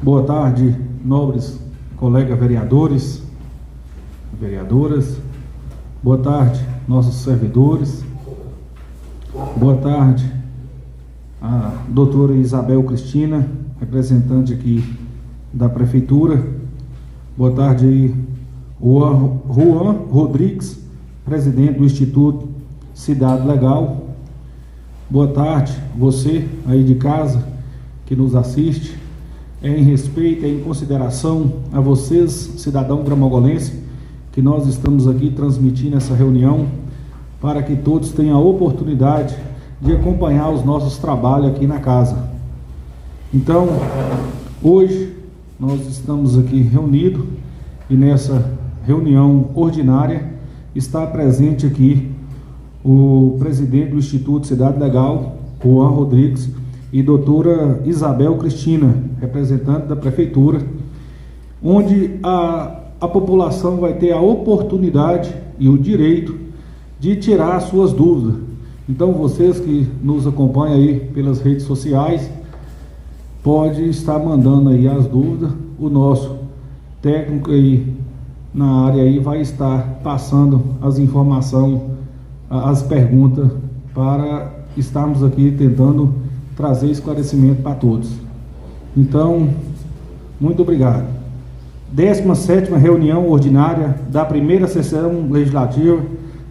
Boa tarde, nobres colegas vereadores, vereadoras. Boa tarde, nossos servidores. Boa tarde, a doutora Isabel Cristina, representante aqui da Prefeitura. Boa tarde aí, Juan Rodrigues, presidente do Instituto Cidade Legal. Boa tarde, você aí de casa que nos assiste. Em respeito e em consideração a vocês, cidadão gramogolense, que nós estamos aqui transmitindo essa reunião para que todos tenham a oportunidade de acompanhar os nossos trabalhos aqui na casa. Então, hoje nós estamos aqui reunidos e nessa reunião ordinária está presente aqui o presidente do Instituto Cidade Legal, Juan Rodrigues, e doutora Isabel Cristina, representante da Prefeitura, onde a população vai ter a oportunidade e o direito de tirar as suas dúvidas. Então, vocês que nos acompanham aí pelas redes sociais, pode estar mandando aí as dúvidas, o nosso técnico aí na área aí vai estar passando as informações, as perguntas, para estarmos aqui tentando trazer esclarecimento para todos. Então, muito obrigado. 17ª reunião ordinária da primeira sessão legislativa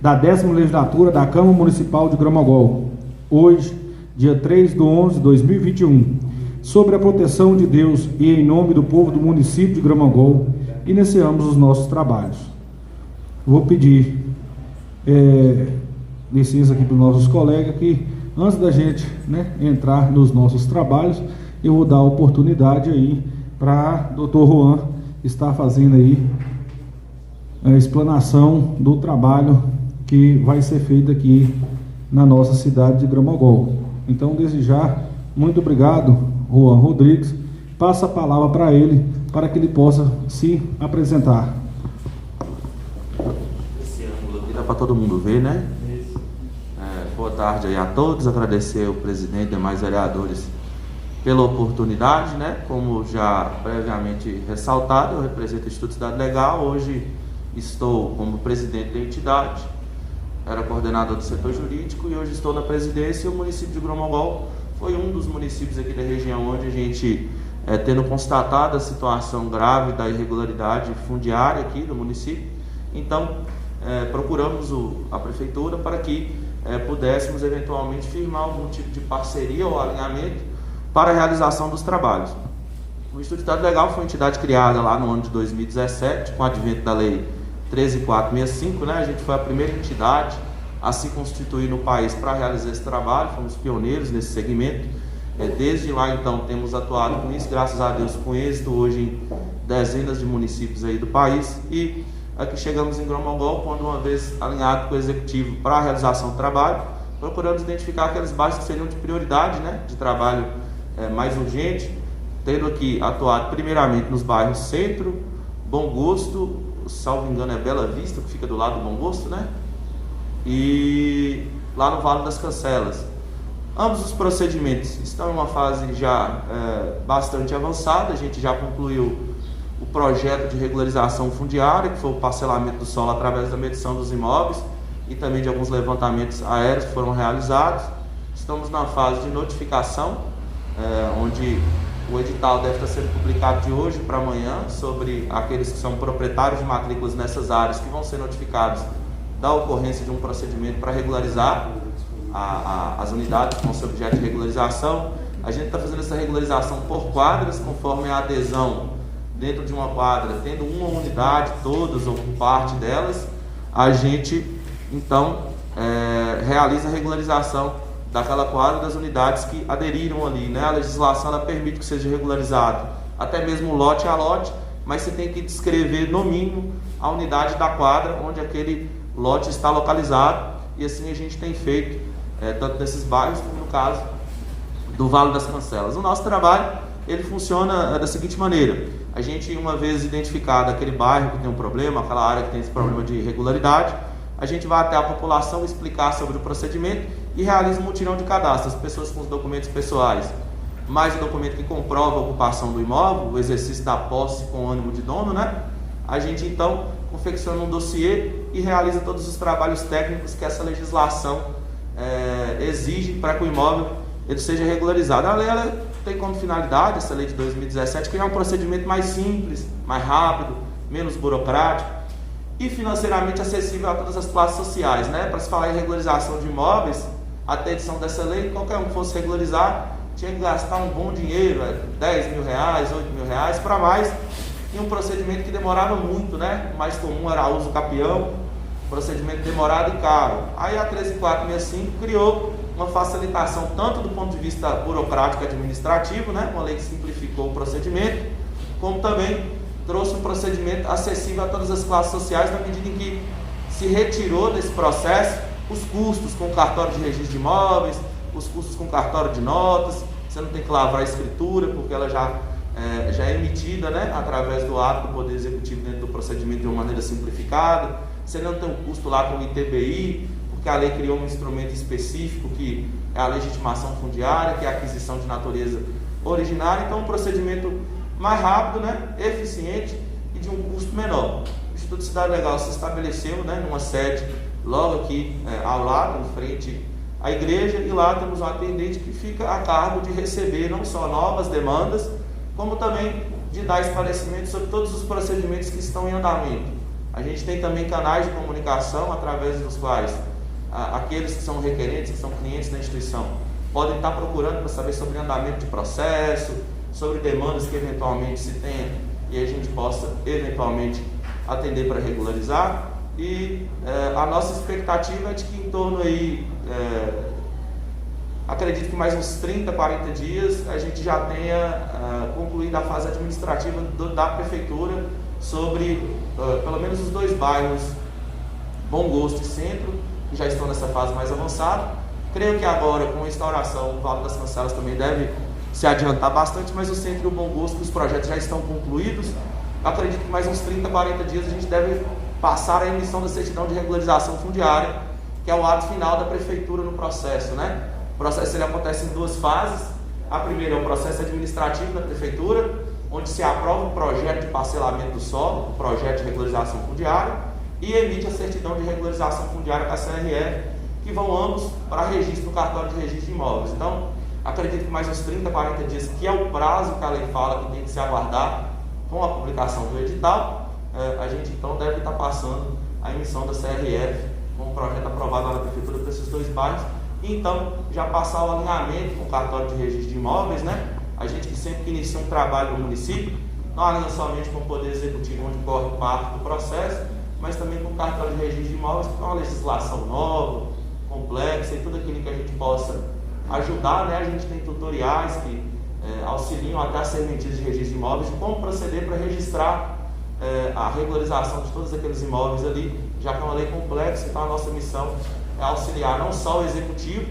da 10ª legislatura da Câmara Municipal de Gramagogo, hoje, dia 3/11/2021, sobre a proteção de Deus e em nome do povo do município de Gramagogo, iniciamos os nossos trabalhos. Vou pedir licença aqui para os nossos colegas que, antes da gente entrar nos nossos trabalhos, eu vou dar a oportunidade aí para o Dr. Juan estar fazendo aí a explanação do trabalho que vai ser feito aqui na nossa cidade de Gramagogo. Então, desde já, muito obrigado, Juan Rodrigues. Passa a palavra para ele, para que ele possa se apresentar. Esse ângulo aqui dá para todo mundo ver, né? Boa tarde aí a todos, agradecer ao presidente e demais vereadores pela oportunidade, né? Como já previamente ressaltado, eu represento o Instituto Cidade Legal, hoje estou como presidente da entidade, era coordenador do setor jurídico e hoje estou na presidência. E o município de Gramagogo foi um dos municípios aqui da região onde a gente, tendo constatado a situação grave da irregularidade fundiária aqui do município, então procuramos a prefeitura para que pudéssemos eventualmente firmar algum tipo de parceria ou alinhamento para a realização dos trabalhos. O Instituto Cidade Legal foi uma entidade criada lá no ano de 2017, com o advento da Lei 13.465, né? A gente foi a primeira entidade a se constituir no país para realizar esse trabalho, fomos pioneiros nesse segmento. Desde lá, então, temos atuado com isso, graças a Deus, com êxito, hoje em dezenas de municípios aí do país. E aqui chegamos em Gramagogo, quando uma vez alinhado com o executivo para a realização do trabalho, procuramos identificar aqueles bairros que seriam de prioridade, né, de trabalho mais urgente, tendo aqui atuado primeiramente nos bairros Centro, Bom Gosto, salvo engano é Bela Vista, que fica do lado do Bom Gosto, né, e lá no Vale das Cancelas. Ambos os procedimentos estão em uma fase já bastante avançada. A gente já concluiu o projeto de regularização fundiária, que foi o parcelamento do solo através da medição dos imóveis e também de alguns levantamentos aéreos que foram realizados. Estamos na fase de notificação, onde o edital deve estar sendo publicado de hoje para amanhã, sobre aqueles que são proprietários de matrículas nessas áreas que vão ser notificados da ocorrência de um procedimento para regularizar as unidades que vão ser objeto de regularização. A gente está fazendo essa regularização por quadras, conforme a adesão dentro de uma quadra, tendo uma unidade, todas ou parte delas, a gente então realiza a regularização daquela quadra, das unidades que aderiram ali, né? A legislação ela permite que seja regularizado até mesmo lote a lote, mas você tem que descrever no mínimo a unidade da quadra onde aquele lote está localizado, e assim a gente tem feito tanto nesses bairros como no caso do Vale das Cancelas. O nosso trabalho ele funciona da seguinte maneira: a gente, uma vez identificado aquele bairro que tem um problema, aquela área que tem esse problema de irregularidade, a gente vai até a população explicar sobre o procedimento e realiza um mutirão de cadastro. As pessoas com os documentos pessoais mais o documento que comprova a ocupação do imóvel, o exercício da posse com ânimo de dono, né? A gente então confecciona um dossiê e realiza todos os trabalhos técnicos que essa legislação exige para que o imóvel ele seja regularizado. A lei ela tem como finalidade, essa lei de 2017, criar um procedimento mais simples, mais rápido, menos burocrático e financeiramente acessível a todas as classes sociais, né? Para se falar em regularização de imóveis, até a edição dessa lei, qualquer um que fosse regularizar tinha que gastar um bom dinheiro, 10 mil reais, 8 mil reais, para mais, e um procedimento que demorava muito, né? O mais comum era uso capião, procedimento demorado e caro. Aí a 13465 criou uma facilitação tanto do ponto de vista burocrático e administrativo, né? Uma lei que simplificou o procedimento, como também trouxe um procedimento acessível a todas as classes sociais, na medida em que se retirou desse processo os custos com cartório de registro de imóveis, os custos com cartório de notas. Você não tem que lavrar a escritura, porque ela já é emitida, né, através do ato do Poder Executivo dentro do procedimento de uma maneira simplificada. Você não tem um custo lá com o ITBI, porque a lei criou um instrumento específico que é a legitimação fundiária, que é a aquisição de natureza originária. Então, um procedimento mais rápido, né, eficiente e de um custo menor. O Instituto Cidade Legal se estabeleceu, né, numa sede logo aqui ao lado, em frente à igreja, e lá temos um atendente que fica a cargo de receber não só novas demandas, como também de dar esclarecimento sobre todos os procedimentos que estão em andamento. A gente tem também canais de comunicação através dos quais aqueles que são requerentes, que são clientes da instituição, podem estar procurando para saber sobre andamento de processo, sobre demandas que eventualmente se tenha e a gente possa eventualmente atender para regularizar. E a nossa expectativa é de que em torno aí, acredito que mais uns 30, 40 dias, a gente já tenha concluído a fase administrativa da Prefeitura sobre, pelo menos os 2 bairros, Bom Gosto e Centro, que já estão nessa fase mais avançada. Creio que agora, com a instauração do Vale das Cancelas, também deve se adiantar bastante, mas o Centro e o Bom Gosto, os projetos já estão concluídos. Acredito que mais uns 30, 40 dias a gente deve passar a emissão da certidão de regularização fundiária, que é o ato final da Prefeitura no processo, né? O processo ele acontece em 2 fases. A primeira é o processo administrativo da Prefeitura, onde se aprova o projeto de parcelamento do solo, o projeto de regularização fundiária, e emite a certidão de regularização fundiária com a CRF, que vão ambos para registro no cartório de registro de imóveis. Então, acredito que mais uns 30, 40 dias, que é o prazo que a lei fala que tem que se aguardar com a publicação do edital, a gente então deve estar passando a emissão da CRF com o projeto aprovado lá na Prefeitura para esses 2 bairros, e então já passar o alinhamento com o cartório de registro de imóveis, né? A gente que sempre que inicia um trabalho no município, não alinha somente com o Poder Executivo, onde corre parte do processo, mas também com o cartório de registro de imóveis, que é uma legislação nova, complexa, e tudo aquilo que a gente possa ajudar, né? A gente tem tutoriais que auxiliam até as serventias de registro de imóveis de como proceder para registrar a regularização de todos aqueles imóveis ali, já que é uma lei complexa. Então a nossa missão é auxiliar não só o executivo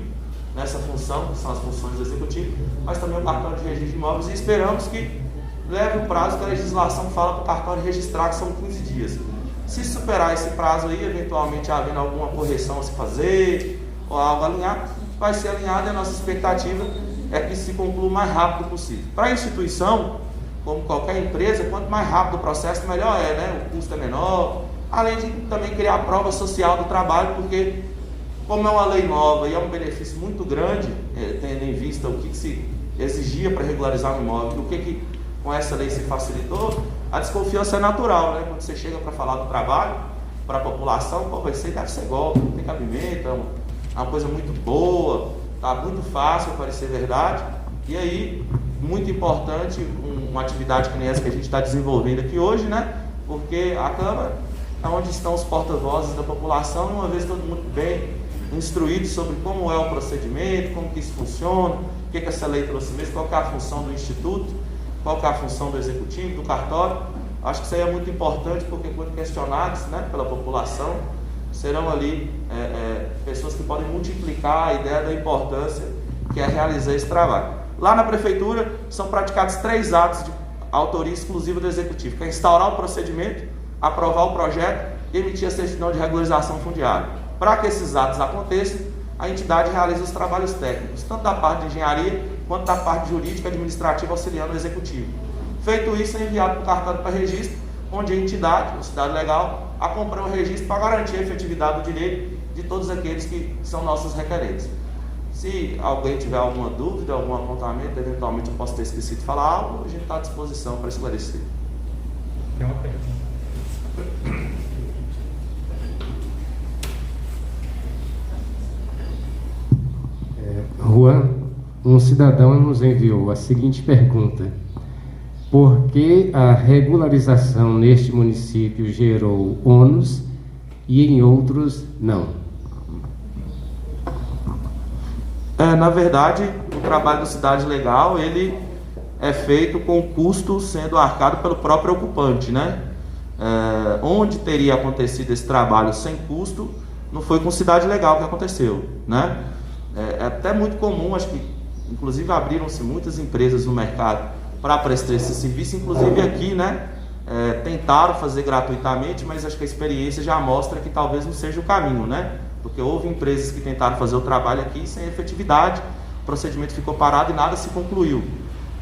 nessa função, que são as funções do executivo, mas também o cartório de registro de imóveis, e esperamos que leve o prazo que a legislação fala para o cartório registrar, que são 15 dias. Se superar esse prazo aí, eventualmente havendo alguma correção a se fazer ou algo alinhar, vai ser alinhado, e a nossa expectativa é que se conclua o mais rápido possível. Para a instituição, como qualquer empresa, quanto mais rápido o processo, melhor é, né? O custo é menor, além de também criar a prova social do trabalho, porque como é uma lei nova e é um benefício muito grande, tendo em vista o que se exigia para regularizar um imóvel, o que com essa lei se facilitou, a desconfiança é natural, né? Quando você chega para falar do trabalho para a população, pô, isso aí deve ser golpe, não tem cabimento, é uma coisa muito boa, tá muito fácil parecer verdade. E aí, muito importante, uma atividade que nem essa que a gente está desenvolvendo aqui hoje, né? Porque a Câmara é onde estão os porta-vozes da população, e uma vez todo mundo bem instruído sobre como é o procedimento, como que isso funciona, o que essa lei trouxe mesmo, qual que é a função do Instituto, qual que é a função do Executivo, do cartório. Acho que isso aí é muito importante, porque quando questionados, né, pela população, serão ali pessoas que podem multiplicar a ideia da importância que é realizar esse trabalho. Lá na Prefeitura são praticados 3 atos de autoria exclusiva do Executivo, que é instaurar o procedimento, aprovar o projeto e emitir a certidão de regularização fundiária. Para que esses atos aconteçam, a entidade realiza os trabalhos técnicos, tanto da parte de engenharia quanto da parte jurídica, administrativa, auxiliando o executivo. Feito isso, é enviado para o cartório para registro, onde a entidade, a Cidade Legal, acompanha o registro para garantir a efetividade do direito de todos aqueles que são nossos requerentes. Se alguém tiver alguma dúvida, algum apontamento, eventualmente eu posso ter esquecido de falar algo, a gente está à disposição para esclarecer. Tem uma pergunta. Juan, um cidadão nos enviou a seguinte pergunta: por que a regularização neste município gerou ônus e em outros não? Na verdade, o trabalho do Cidade Legal, ele é feito com o custo sendo arcado pelo próprio ocupante, né? Onde teria acontecido esse trabalho sem custo, não foi com Cidade Legal que aconteceu, né? É até muito comum, acho que inclusive abriram-se muitas empresas no mercado para prestar esse serviço, inclusive aqui, né? Tentaram fazer gratuitamente, mas acho que a experiência já mostra que talvez não seja o caminho, né? Porque houve empresas que tentaram fazer o trabalho aqui sem efetividade, o procedimento ficou parado e nada se concluiu.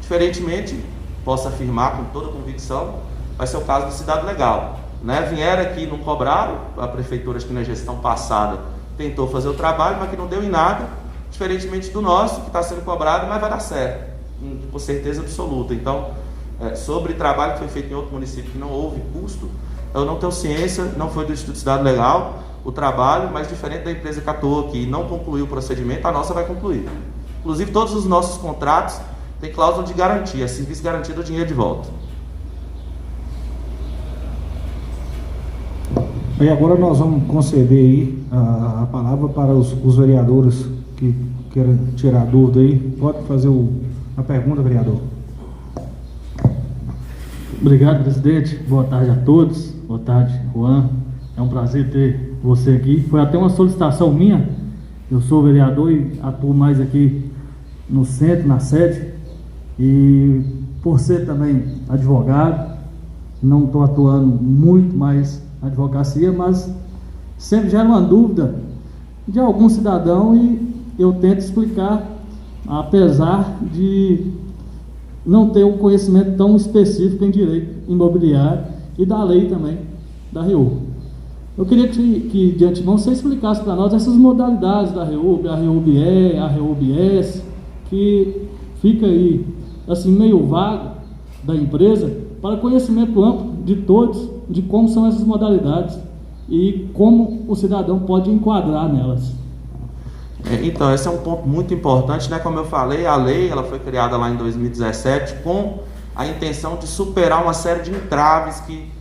Diferentemente, posso afirmar com toda convicção, vai ser o caso do Cidade Legal, né? Vieram aqui e não cobraram, a prefeitura, acho que na gestão passada, tentou fazer o trabalho, mas que não deu em nada, diferentemente do nosso, que está sendo cobrado, mas vai dar certo, com certeza absoluta. Então, sobre trabalho que foi feito em outro município que não houve custo, eu não tenho ciência, não foi do Instituto Cidade Legal o trabalho, mas diferente da empresa que atuou aqui e não concluiu o procedimento, a nossa vai concluir. Inclusive, todos os nossos contratos têm cláusula de garantia, serviço garantido, o dinheiro de volta. E agora nós vamos conceder aí a palavra para os vereadores que queiram tirar dúvida aí. Pode fazer a pergunta, vereador. Obrigado, presidente. Boa tarde a todos. Boa tarde, Juan. É um prazer ter você aqui. Foi até uma solicitação minha. Eu sou vereador e atuo mais aqui no centro, na sede. E por ser também advogado, não estou atuando muito mais na advocacia, mas sempre gera uma dúvida de algum cidadão e eu tento explicar, apesar de não ter um conhecimento tão específico em direito imobiliário e da lei também, da REUB. Eu queria que de antemão você explicasse para nós essas modalidades da REUB, a REUB-E, a REUB-S, que fica aí assim meio vago da empresa, para conhecimento amplo de todos, de como são essas modalidades e como o cidadão pode enquadrar nelas. Então, esse é um ponto muito importante, né? Como eu falei, a lei ela foi criada lá em 2017 com a intenção de superar uma série de entraves que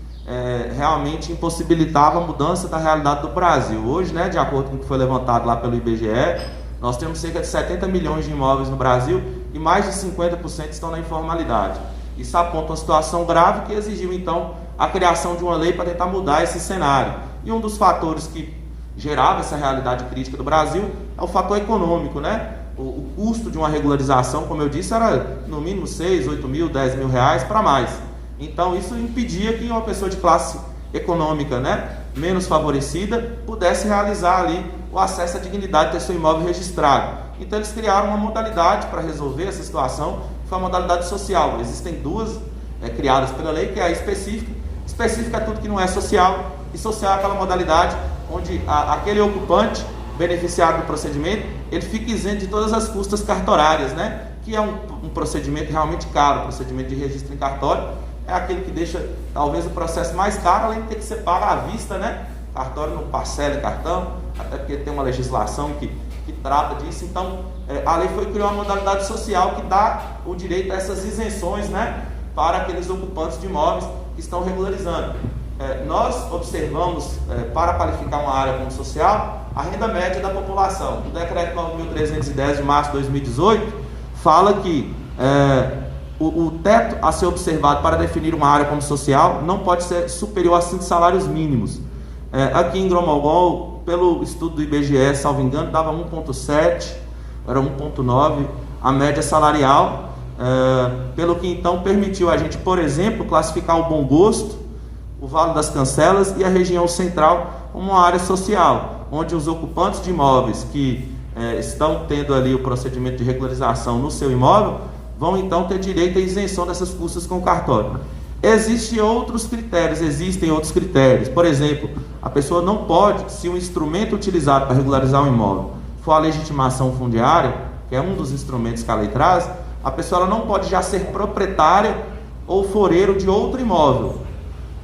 realmente impossibilitavam a mudança da realidade do Brasil. Hoje, né, de acordo com o que foi levantado lá pelo IBGE, nós temos cerca de 70 milhões de imóveis no Brasil e mais de 50% estão na informalidade. Isso aponta uma situação grave que exigiu, então, a criação de uma lei para tentar mudar esse cenário. E um dos fatores que gerava essa realidade crítica do Brasil é o fator econômico, né? O custo de uma regularização, como eu disse, era no mínimo 6, 8 mil, 10 mil reais para mais. Então isso impedia que uma pessoa de classe econômica, né, menos favorecida pudesse realizar ali o acesso à dignidade de ter seu imóvel registrado. Então eles criaram uma modalidade para resolver essa situação, que foi a modalidade social. Existem duas criadas pela lei, que é a específica. Específica é tudo que não é social, e social é aquela modalidade onde aquele ocupante beneficiário do procedimento, ele fica isento de todas as custas cartorárias, né? Que é um procedimento realmente caro. O procedimento de registro em cartório é aquele que deixa talvez o processo mais caro, além de ter que ser pago à vista, né? Cartório não parcela em cartão, até porque tem uma legislação que trata disso. Então, a lei foi criar uma modalidade social que dá o direito a essas isenções, né? Para aqueles ocupantes de imóveis que estão regularizando. Nós observamos, para qualificar uma área como social, a renda média da população. O decreto 9.310 de março de 2018 fala que o teto a ser observado para definir uma área como social não pode ser superior a 5 salários mínimos. Aqui em Gromolgol, pelo estudo do IBGE, salvo engano, dava 1,7, era 1,9 a média salarial, pelo que então permitiu a gente, por exemplo, classificar o Bom Gosto, o Vale das Cancelas e a região central como uma área social, onde os ocupantes de imóveis que estão tendo ali o procedimento de regularização no seu imóvel, vão então ter direito à isenção dessas custas com o cartório. Existem outros critérios. Por exemplo, a pessoa não pode, se o instrumento utilizado para regularizar um imóvel for a legitimação fundiária, que é um dos instrumentos que a lei traz, a pessoa ela não pode já ser proprietária ou foreiro de outro imóvel.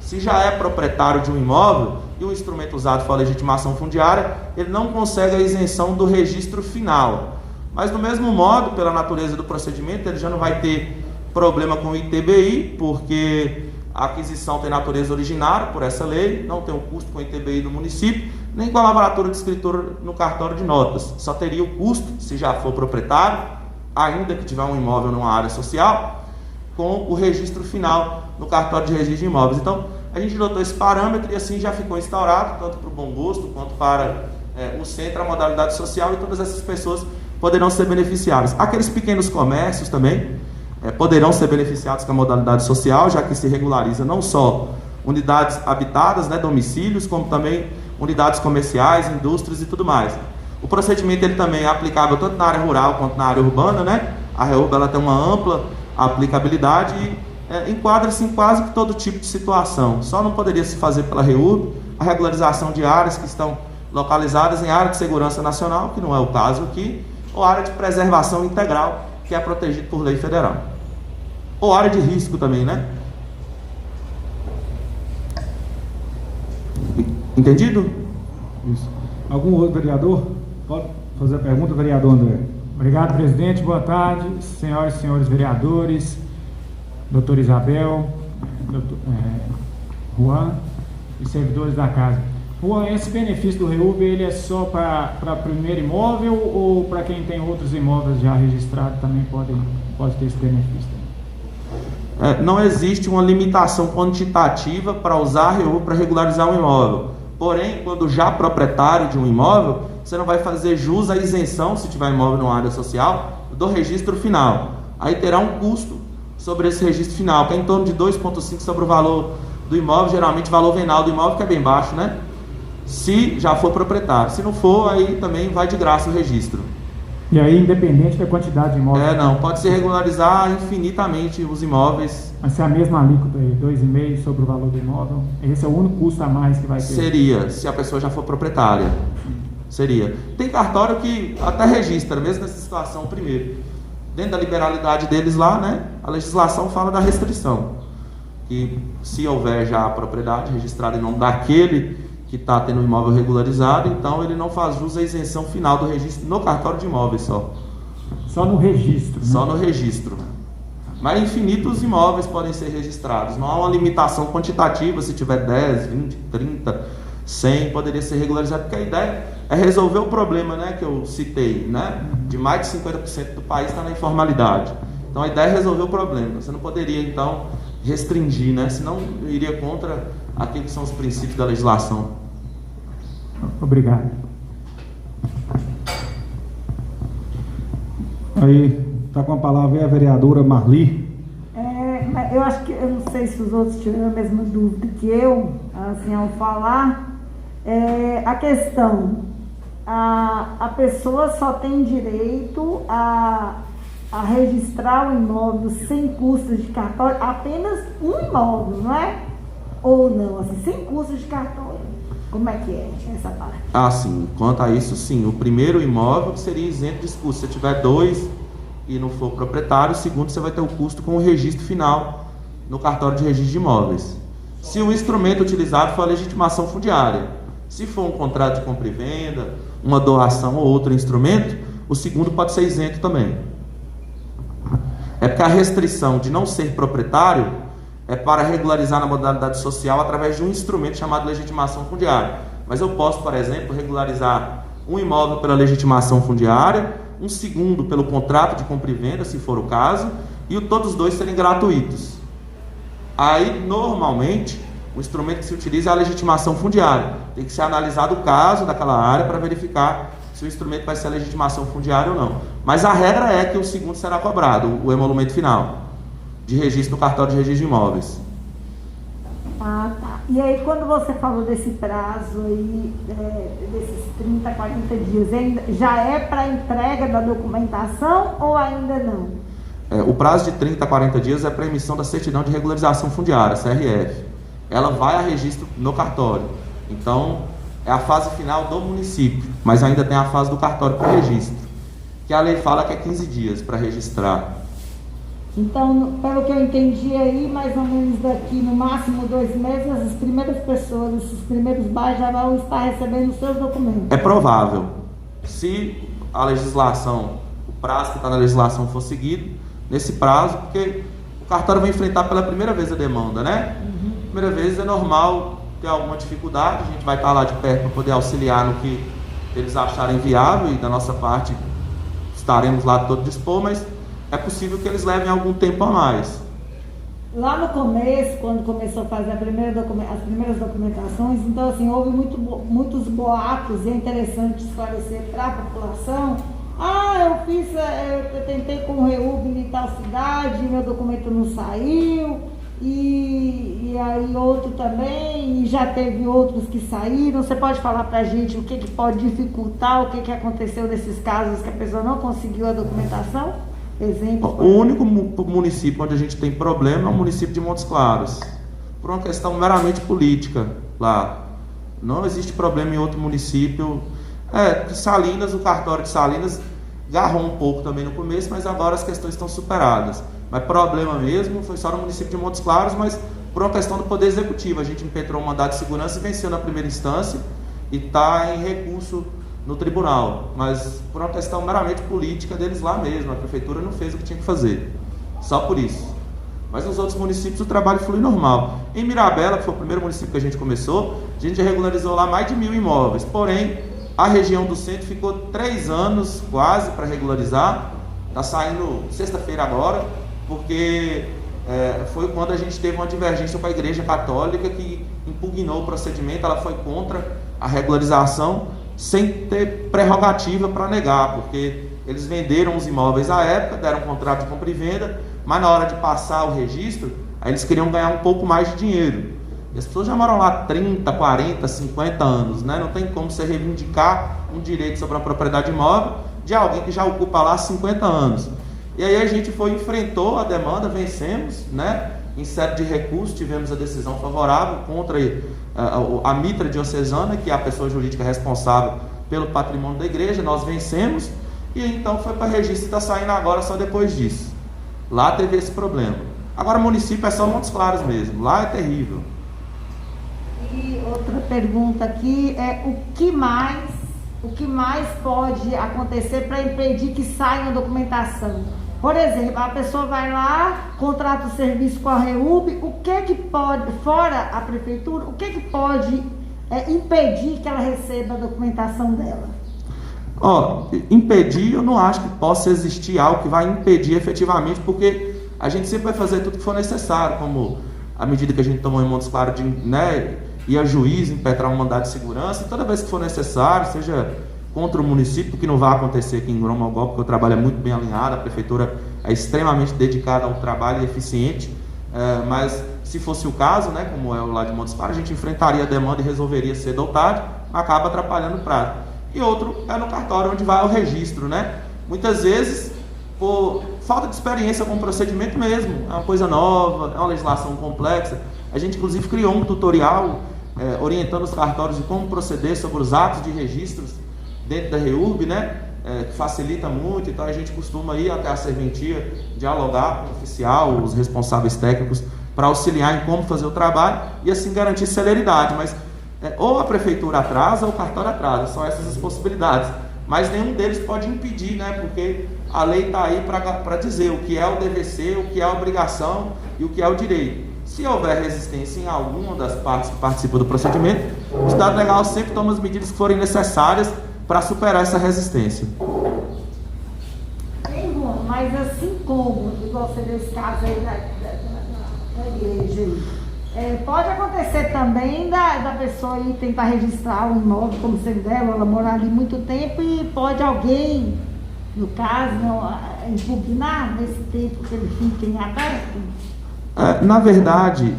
Se já é proprietário de um imóvel e o instrumento usado for a legitimação fundiária, ele não consegue a isenção do registro final. Mas do mesmo modo, pela natureza do procedimento, ele já não vai ter problema com o ITBI, porque a aquisição tem natureza originária por essa lei, não tem o custo com o ITBI do município, nem com a lavratura de escritura no cartório de notas. Só teria o custo, se já for proprietário, ainda que tiver um imóvel numa área social, com o registro final no cartório de registro de imóveis. Então, a gente adotou esse parâmetro e assim já ficou instaurado, tanto para o bom gosto quanto para o centro, a modalidade social, e todas essas pessoas poderão ser beneficiadas. Aqueles pequenos comércios também poderão ser beneficiados com a modalidade social, já que se regulariza não só unidades habitadas, domicílios, como também unidades comerciais, indústrias e tudo mais. O procedimento ele também é aplicável tanto na área rural quanto na área urbana, A REURB ela tem uma ampla aplicabilidade e enquadra-se em quase que todo tipo de situação. Só não poderia se fazer pela REURB a regularização de áreas que estão localizadas em área de segurança nacional, que não é o caso aqui, ou área de preservação integral, que é protegido por lei federal. Ou área de risco também, Entendido? Isso. Algum outro vereador? Pode fazer a pergunta, vereador André. Obrigado, presidente. Boa tarde, senhoras e senhores vereadores, doutor Isabel, doutor Juan e servidores da casa. Juan, esse benefício do REURB, ele é só para primeiro imóvel ou para quem tem outros imóveis já registrados também pode ter esse benefício? Não existe uma limitação quantitativa para usar a REURB para regularizar um imóvel. Porém, quando já proprietário de um imóvel, você não vai fazer jus à isenção, se tiver imóvel numa área social, do registro final. Aí terá um custo sobre esse registro final, que é em torno de 2,5 sobre o valor do imóvel, geralmente valor venal do imóvel, que é bem baixo, Se já for proprietário. Se não for, aí também vai de graça o registro. E aí, independente da quantidade de imóveis? Não, pode se regularizar infinitamente os imóveis. Vai ser a mesma alíquota aí, 2,5 sobre o valor do imóvel? Esse é o único custo a mais que vai ter? Seria, se a pessoa já for proprietária. Seria. Tem cartório que até registra, mesmo nessa situação, primeiro. Dentro da liberalidade deles lá, a legislação fala da restrição. Que se houver já a propriedade registrada em nome daquele que está tendo o imóvel regularizado, então ele não faz jus à isenção final do registro no cartório de imóveis só. Só no registro? Só no registro. Mas infinitos imóveis podem ser registrados. Não há uma limitação quantitativa, se tiver 10, 20, 30, 100, poderia ser regularizado, porque a ideia é resolver o problema que eu citei, de mais de 50% do país está na informalidade. Então a ideia é resolver o problema. Você não poderia, então, restringir, senão iria contra aquilo que são os princípios da legislação. Obrigado. Aí, está com a palavra a vereadora Marli. Eu acho que, eu não sei se os outros tiveram a mesma dúvida que eu, assim, ao falar, a questão, a pessoa só tem direito a registrar o imóvel sem custos de cartório, apenas um imóvel, não é? Ou não, assim, sem custos de cartório. Como é que é essa parte? Sim. Quanto a isso, sim. O primeiro imóvel seria isento de custos. Se você tiver 2 e não for proprietário, o segundo você vai ter o custo com o registro final no cartório de registro de imóveis. Se o instrumento utilizado for a legitimação fundiária, se for um contrato de compra e venda, uma doação ou outro instrumento, o segundo pode ser isento também. É porque a restrição de não ser proprietário é para regularizar na modalidade social através de um instrumento chamado legitimação fundiária. Mas eu posso, por exemplo, regularizar um imóvel pela legitimação fundiária, um segundo pelo contrato de compra e venda, se for o caso, e todos os dois serem gratuitos. Aí, normalmente, o instrumento que se utiliza é a legitimação fundiária. Tem que ser analisado o caso daquela área para verificar se o instrumento vai ser a legitimação fundiária ou não. Mas a regra é que o segundo será cobrado, o emolumento final de registro no cartório de registro de imóveis. Tá. E aí, quando você falou desse prazo aí, desses 30, 40 dias, já é para entrega da documentação ou ainda não? O prazo de 30 a 40 dias é para emissão da certidão de regularização fundiária, CRF. Ela vai a registro no cartório. Então, é a fase final do município, mas ainda tem a fase do cartório para registro, que a lei fala que é 15 dias para registrar. Então, pelo que eu entendi aí, mais ou menos daqui no máximo 2 meses, as primeiras pessoas, esses primeiros bairros já vão estar recebendo os seus documentos. É provável. Se a legislação, o prazo que está na legislação for seguido, nesse prazo, porque o cartório vai enfrentar pela primeira vez a demanda, né? Primeira vez é normal ter alguma dificuldade, a gente vai estar lá de perto para poder auxiliar no que eles acharem viável e da nossa parte estaremos lá todo dispor, mas é possível que eles levem algum tempo a mais. Lá no começo, quando começou a fazer as primeiras documentações, então assim, houve muitos boatos, e é interessante esclarecer para a população. Eu tentei com o REUB em tal cidade, meu documento não saiu, e aí outro também, e já teve outros que saíram. Você pode falar para a gente o que pode dificultar, o que aconteceu nesses casos que a pessoa não conseguiu a documentação? Exemplo. O único município onde a gente tem problema é o município de Montes Claros, por uma questão meramente política lá. Não existe problema em outro município. Salinas, o cartório de Salinas garrou um pouco também no começo, mas agora as questões estão superadas. Mas problema mesmo foi só no município de Montes Claros, mas por uma questão do Poder Executivo. A gente impetrou um mandado de segurança e venceu na primeira instância e está em recurso no tribunal, mas por uma questão meramente política deles lá mesmo. A prefeitura não fez o que tinha que fazer, só por isso. Mas nos outros municípios o trabalho flui normal. Em Mirabela, que foi o primeiro município que a gente começou, a gente regularizou lá mais de 1.000 imóveis, porém a região do centro ficou 3 anos quase para regularizar. Está saindo sexta-feira agora, porque foi quando a gente teve uma divergência com a Igreja Católica, que impugnou o procedimento. Ela foi contra a regularização sem ter prerrogativa para negar, porque eles venderam os imóveis à época, deram um contrato de compra e venda, mas na hora de passar o registro, aí eles queriam ganhar um pouco mais de dinheiro. E as pessoas já moram lá 30, 40, 50 anos, né? Não tem como você reivindicar um direito sobre a propriedade imóvel de alguém que já ocupa lá 50 anos. E aí a gente enfrentou a demanda, vencemos, né? Em série de recursos, tivemos a decisão favorável contra a Mitra Diocesana, que é a pessoa jurídica responsável pelo patrimônio da igreja. Nós vencemos e então foi para registro e está saindo agora só depois disso. Lá teve esse problema. Agora o município é só Montes Claros mesmo, lá é terrível. E outra pergunta aqui é o que mais pode acontecer para impedir que saia a documentação? Por exemplo, a pessoa vai lá, contrata o serviço com a REUB, o que pode, fora a prefeitura, o que pode impedir que ela receba a documentação dela? Impedir, eu não acho que possa existir algo que vai impedir efetivamente, porque a gente sempre vai fazer tudo que for necessário, como a medida que a gente tomou em Montes Claros de ir a juiz, impetrar um mandado de segurança, e toda vez que for necessário, seja contra o município, que não vai acontecer aqui em Gromogol, porque o trabalho é muito bem alinhado, a prefeitura é extremamente dedicada ao trabalho e eficiente, mas se fosse o caso, né, como é o lá de Montes Claros, a gente enfrentaria a demanda e resolveria cedo ou tarde, acaba atrapalhando o prazo. E outro é no cartório, onde vai o registro, né? Muitas vezes, por falta de experiência com o procedimento mesmo, é uma coisa nova, é uma legislação complexa. A gente inclusive criou um tutorial orientando os cartórios de como proceder sobre os atos de registros dentro da REUB, né? Que facilita muito. Então a gente costuma ir até a serventia, dialogar com o oficial, os responsáveis técnicos, para auxiliar em como fazer o trabalho e assim garantir celeridade. Mas ou a prefeitura atrasa ou o cartório atrasa, são essas as possibilidades. Mas nenhum deles pode impedir, né? Porque a lei está aí para dizer o que é o dever ser, o que é a obrigação e o que é o direito. Se houver resistência em alguma das partes que participam do procedimento, o Estado Legal sempre toma as medidas que forem necessárias para superar essa resistência. Mas assim como, igual você deu esse caso aí da igreja, pode acontecer também da pessoa ir tentar registrar um imóvel como sendo dela, ela morar ali muito tempo, e pode alguém, no caso, impugnar nesse tempo que ele fica em aberto? Na verdade,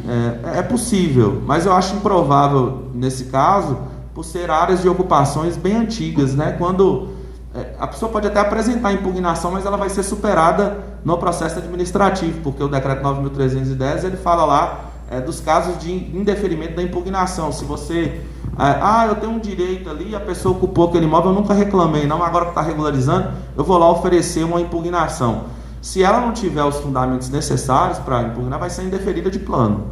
é possível, mas eu acho improvável nesse caso, por ser áreas de ocupações bem antigas, né? Quando a pessoa pode até apresentar a impugnação, mas ela vai ser superada no processo administrativo, porque o decreto 9.310 ele fala lá dos casos de indeferimento da impugnação. Se você eu tenho um direito ali, a pessoa ocupou aquele imóvel, eu nunca reclamei, não, agora que está regularizando, eu vou lá oferecer uma impugnação. Se ela não tiver os fundamentos necessários para impugnar, vai ser indeferida de plano.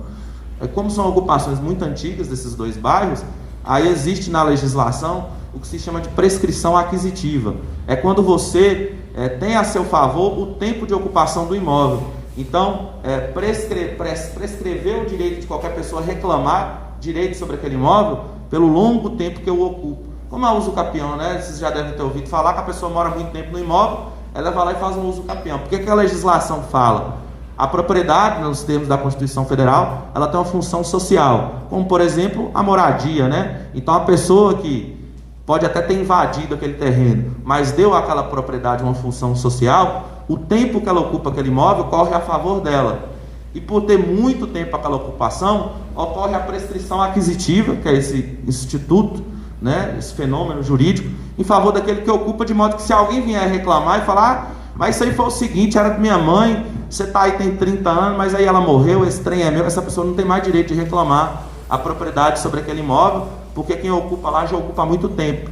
Como são ocupações muito antigas desses dois bairros, aí existe na legislação o que se chama de prescrição aquisitiva. É quando você tem a seu favor o tempo de ocupação do imóvel. Então, prescrever o direito de qualquer pessoa reclamar direito sobre aquele imóvel pelo longo tempo que eu ocupo. Como é o uso capião, né? Vocês já devem ter ouvido falar que a pessoa mora muito tempo no imóvel, ela vai lá e faz um uso capião. Por que a legislação fala? A propriedade, nos termos da Constituição Federal, ela tem uma função social, como, por exemplo, a moradia, né? Então, a pessoa que pode até ter invadido aquele terreno, mas deu àquela propriedade uma função social, o tempo que ela ocupa aquele imóvel corre a favor dela. E por ter muito tempo aquela ocupação, ocorre a prescrição aquisitiva, que é esse instituto, né, esse fenômeno jurídico, em favor daquele que ocupa, de modo que se alguém vier reclamar e falar, mas isso aí foi o seguinte, era de minha mãe, você está aí tem 30 anos, mas aí ela morreu, esse trem é meu, essa pessoa não tem mais direito de reclamar a propriedade sobre aquele imóvel, porque quem ocupa lá já ocupa há muito tempo.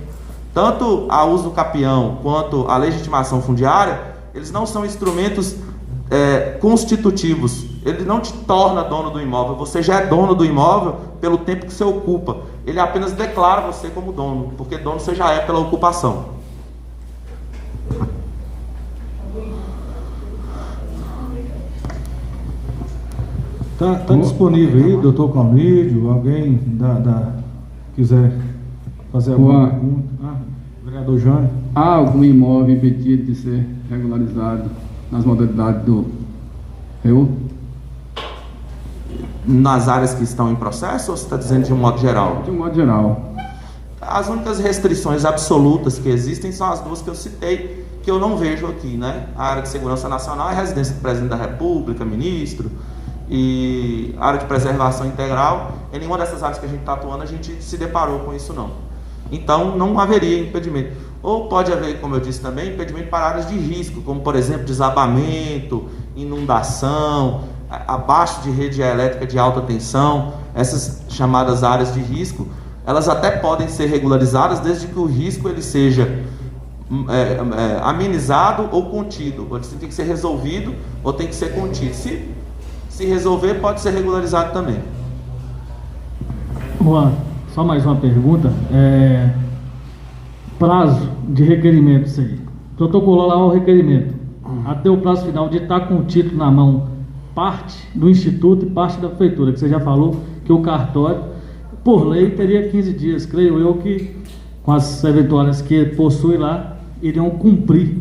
Tanto a uso capião quanto a legitimação fundiária, eles não são instrumentos constitutivos. Ele não te torna dono do imóvel, você já é dono do imóvel pelo tempo que você ocupa. Ele apenas declara você como dono, porque dono você já é pela ocupação. Tá disponível aí, doutor Cláudio? Alguém quiser fazer alguma pergunta? Vereador Jânio. Há algum imóvel impedido de ser regularizado nas modalidades do REU? Nas áreas que estão em processo, ou você está dizendo de um modo geral? De um modo geral. As únicas restrições absolutas que existem são as duas que eu citei, que eu não vejo aqui, né? A área de segurança nacional é a residência do presidente da República, ministro, e a área de preservação integral, em nenhuma dessas áreas que a gente está atuando, a gente se deparou com isso, não. Então, não haveria impedimento. Ou pode haver, como eu disse também, impedimento para áreas de risco, como, por exemplo, desabamento, inundação, abaixo de rede elétrica de alta tensão. Essas chamadas áreas de risco, elas até podem ser regularizadas desde que o risco ele seja amenizado ou contido. Ele tem que ser resolvido ou tem que ser contido. Se resolver, pode ser regularizado também. Juan, só mais uma pergunta. Prazo de requerimento, isso aí. Protocolou lá o requerimento. Até o prazo final de estar com o título na mão, parte do Instituto e parte da Prefeitura, que você já falou que o cartório, por lei, teria 15 dias. Creio eu que, com as eventuais que possui lá, iriam cumprir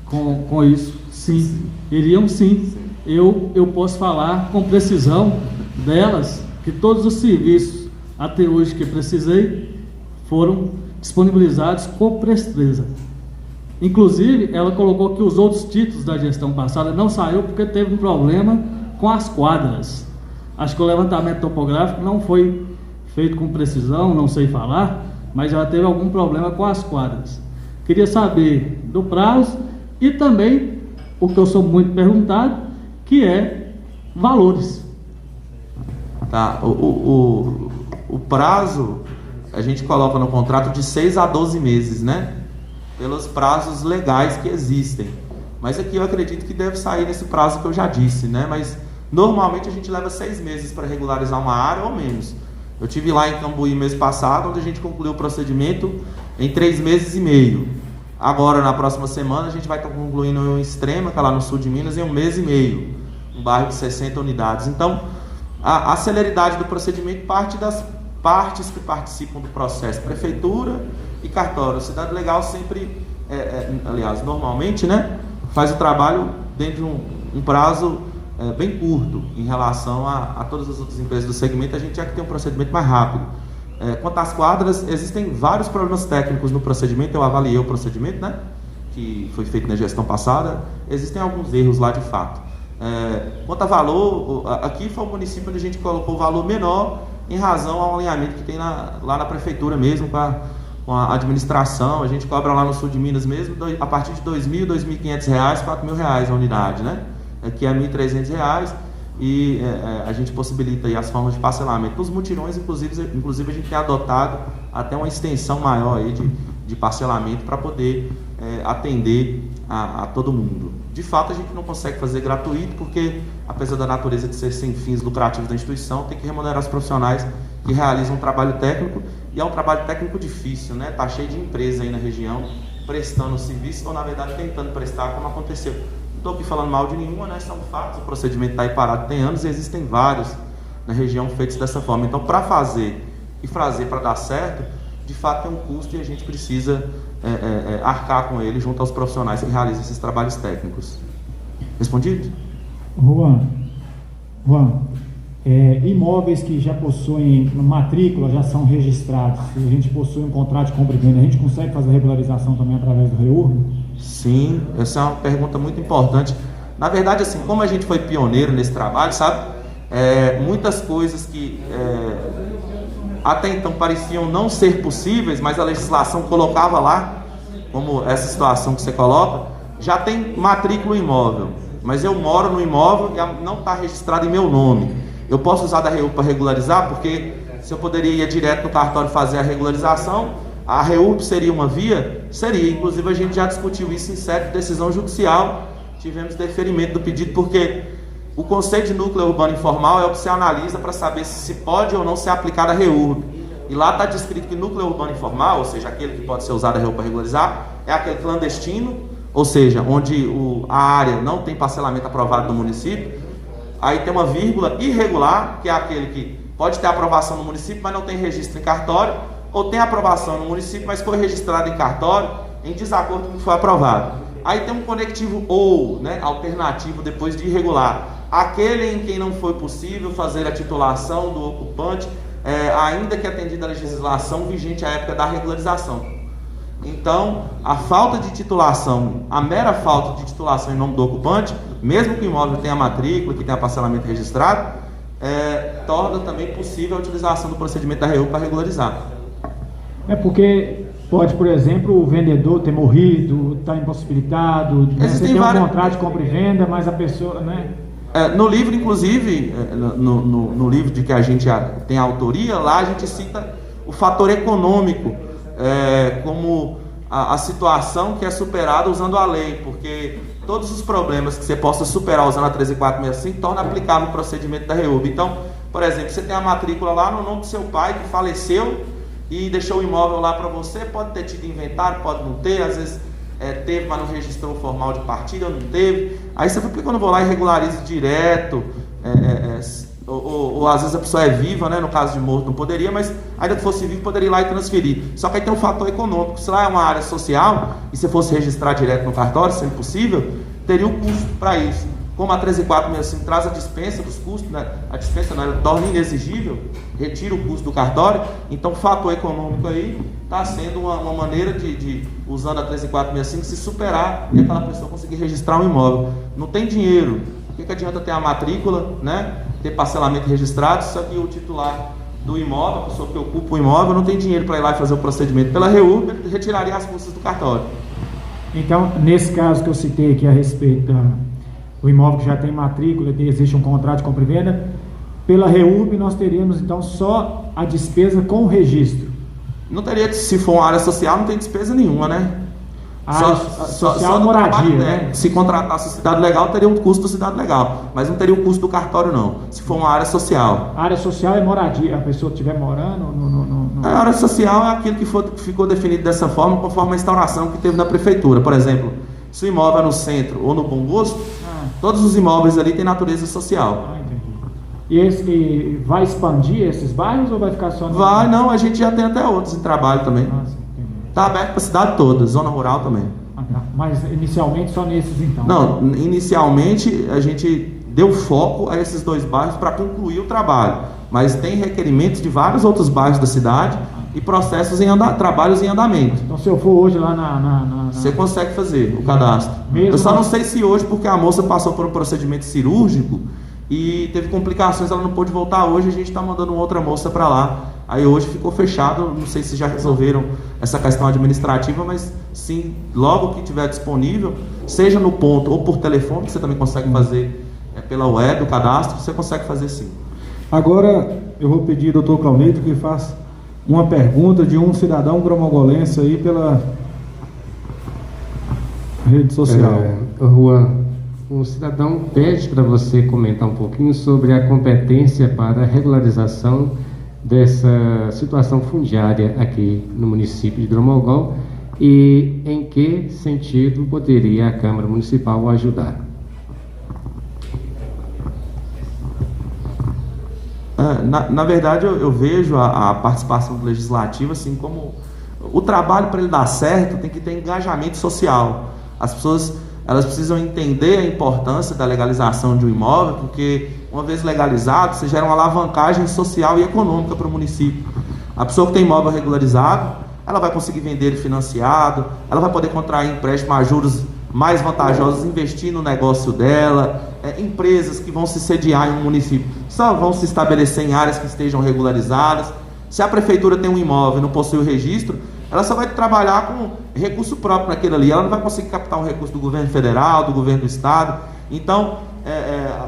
com isso. Sim, iriam sim. Eu posso falar com precisão delas, que todos os serviços até hoje que precisei foram disponibilizados com presteza. Inclusive, ela colocou que os outros títulos da gestão passada não saiu porque teve um problema com as quadras. Acho que o levantamento topográfico não foi feito com precisão, não sei falar, mas ela teve algum problema com as quadras. Queria saber do prazo e também o que eu sou muito perguntado, que é valores. Tá, o prazo a gente coloca no contrato de 6 a 12 meses, né? Pelos prazos legais que existem. Mas aqui eu acredito que deve sair nesse prazo que eu já disse, né? Mas normalmente a gente leva 6 meses para regularizar uma área ou menos. Eu tive lá em Cambuí mês passado, onde a gente concluiu o procedimento em 3 meses e meio. Agora, na próxima semana, a gente vai estar concluindo em Extrema, que é lá no sul de Minas, em 1 mês e meio. Um bairro de 60 unidades. Então, a celeridade do procedimento parte das partes que participam do processo, prefeitura e cartório. A cidade legal sempre, aliás, normalmente, né, faz o trabalho dentro de um prazo bem curto em relação a todas as outras empresas do segmento. A gente já que tem um procedimento mais rápido. Quanto às quadras, existem vários problemas técnicos no procedimento. Eu avaliei o procedimento, né, que foi feito na gestão passada. Existem alguns erros lá de fato. Quanto a valor, aqui foi o município onde a gente colocou o valor menor em razão ao alinhamento que tem lá na prefeitura mesmo, com a administração. A gente cobra lá no sul de Minas mesmo, a partir de R$ 2.000, R$ 2.500, R$ 4.000 a unidade, né? Aqui é R$ 1.300 e a gente possibilita aí as formas de parcelamento. Nos mutirões, inclusive a gente tem adotado até uma extensão maior aí de parcelamento para poder atender a todo mundo. De fato, a gente não consegue fazer gratuito porque, apesar da natureza de ser sem fins lucrativos da instituição, tem que remunerar os profissionais que realizam um trabalho técnico, e é um trabalho técnico difícil, né? Está cheio de empresas aí na região prestando serviço, ou na verdade tentando prestar, como aconteceu. Não estou aqui falando mal de nenhuma, né? São fatos, o procedimento está aí parado tem anos e existem vários na região feitos dessa forma. Então, para fazer para dar certo, de fato tem um custo e a gente precisa arcar com ele junto aos profissionais que realizam esses trabalhos técnicos. Respondido? Juan, imóveis que já possuem matrícula, já são registrados, se a gente possui um contrato de compra e venda, a gente consegue fazer regularização também através do REURB? Sim, essa é uma pergunta muito importante. Na verdade, assim, como a gente foi pioneiro nesse trabalho, sabe? Muitas coisas que até então pareciam não ser possíveis, mas a legislação colocava lá, como essa situação que você coloca, já tem matrícula imóvel, mas eu moro no imóvel e não está registrado em meu nome. Eu posso usar da REURB para regularizar, porque se eu poderia ir direto no cartório fazer a regularização, a REURB seria uma via? Seria. Inclusive a gente já discutiu isso em sede de decisão judicial, tivemos deferimento do pedido, porque o conceito de núcleo urbano informal é o que se analisa para saber se pode ou não ser aplicado a REURB. E lá está descrito que núcleo urbano informal, ou seja, aquele que pode ser usado a REURB para regularizar, é aquele clandestino, ou seja, onde a área não tem parcelamento aprovado no município. Aí tem uma vírgula, irregular, que é aquele que pode ter aprovação no município, mas não tem registro em cartório, ou tem aprovação no município, mas foi registrado em cartório em desacordo com o que foi aprovado. Aí tem um conectivo ou, né, alternativo depois de irregular, aquele em quem não foi possível fazer a titulação do ocupante, ainda que atendida a legislação vigente à época da regularização. Então, a falta de titulação, a mera falta de titulação em nome do ocupante, mesmo que o imóvel tenha matrícula, que tenha parcelamento registrado, torna também possível a utilização do procedimento da REURB para regularizar. Porque pode, por exemplo, o vendedor ter morrido, estar impossibilitado, você tem um contrato de compra e venda, mas a pessoa, né? No livro, inclusive, no livro de que a gente tem autoria, lá a gente cita o fator econômico como a situação que é superada usando a lei, porque todos os problemas que você possa superar usando a 13465 torna aplicável o procedimento da REURB. Então, por exemplo, você tem a matrícula lá no nome do seu pai que faleceu e deixou o imóvel lá para você, pode ter tido inventário, pode não ter, às vezes teve, mas não registrou formal de partilha, não teve. Aí você fala, por que eu não vou lá e regularizo direto? Ou às vezes a pessoa é viva, né? No caso de morto não poderia, mas ainda que fosse vivo poderia ir lá e transferir. Só que aí tem um fator econômico. Se lá é uma área social e se fosse registrar direto no cartório, sendo possível, teria um custo para isso. Como a 13465 traz a dispensa dos custos, né? A dispensa não, ela torna inexigível, retira o custo do cartório, então o fator econômico aí está sendo uma maneira de, usando a 13465, se superar e aquela pessoa conseguir registrar um imóvel. Não tem dinheiro, o que adianta ter a matrícula, né? Ter parcelamento registrado, só que o titular do imóvel, a pessoa que ocupa o imóvel, não tem dinheiro para ir lá e fazer o procedimento pela REURB, retiraria as custas do cartório. Então, nesse caso que eu citei aqui a respeito do imóvel que já tem matrícula, existe um contrato de compra e venda, pela REURB nós teríamos então só a despesa com o registro. Não teria, se for uma área social, não tem despesa nenhuma, né? Só moradia, trabalho, né? Se contratasse o cidade legal, teria um custo do cidade legal, mas não teria o custo do cartório, não. Se for uma área social. A área social é moradia, a pessoa estiver morando A área social é aquilo que ficou definido dessa forma, conforme a instauração que teve na prefeitura. Por exemplo, se o imóvel é no centro ou no Bom Gosto, todos os imóveis ali têm natureza social. Entendi. E esse vai expandir esses bairros ou vai ficar só no... Vai, não, a gente já tem até outros em trabalho também. Está aberto para a cidade toda, zona rural também. Tá. Mas inicialmente só nesses então? Não, inicialmente a gente deu foco a esses dois bairros para concluir o trabalho. Mas tem requerimentos de vários outros bairros da cidade e processos trabalhos em andamento. Então, se eu for hoje lá Você consegue fazer o cadastro. Mesmo Eu só não sei se hoje, porque a moça passou por um procedimento cirúrgico e teve complicações, ela não pôde voltar hoje, a gente está mandando outra moça para lá. Aí hoje ficou fechado, não sei se já resolveram essa questão administrativa, mas sim, logo que tiver disponível, seja no ponto ou por telefone, que você também consegue fazer pela web, o cadastro, você consegue fazer sim. Agora eu vou pedir ao Dr. Clauneito que faça uma pergunta de um cidadão gromogolense aí pela rede social. Juan, o cidadão pede para você comentar um pouquinho sobre a competência para a regularização dessa situação fundiária aqui no município de Dromogol e em que sentido poderia a Câmara Municipal ajudar. Na verdade, eu vejo a participação do Legislativo assim como o trabalho, para ele dar certo, tem que ter engajamento social. As pessoas elas precisam entender a importância da legalização de um imóvel, porque uma vez legalizado, você gera uma alavancagem social e econômica para o município. A pessoa que tem imóvel regularizado, ela vai conseguir vender ele financiado, ela vai poder contrair empréstimo a juros mais vantajosos, investir no negócio dela. Empresas que vão se sediar em um município só vão se estabelecer em áreas que estejam regularizadas. Se a prefeitura tem um imóvel e não possui o registro, ela só vai trabalhar com recurso próprio naquele ali, ela não vai conseguir captar um recurso do governo federal, do governo do estado. Então,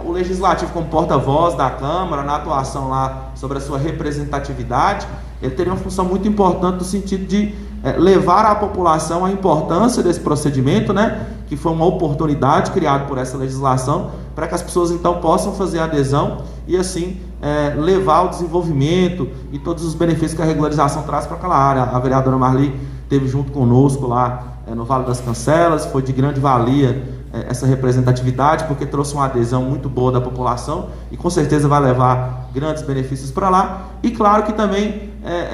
o Legislativo, como porta-voz da Câmara, na atuação lá sobre a sua representatividade, ele teria uma função muito importante no sentido de levar à população a importância desse procedimento, né, que foi uma oportunidade criada por essa legislação, para que as pessoas então possam fazer adesão e assim levar o desenvolvimento e todos os benefícios que a regularização traz para aquela área. A vereadora Marli esteve junto conosco lá no Vale das Cancelas, foi de grande valia essa representatividade, porque trouxe uma adesão muito boa da população e com certeza vai levar grandes benefícios para lá. E claro que também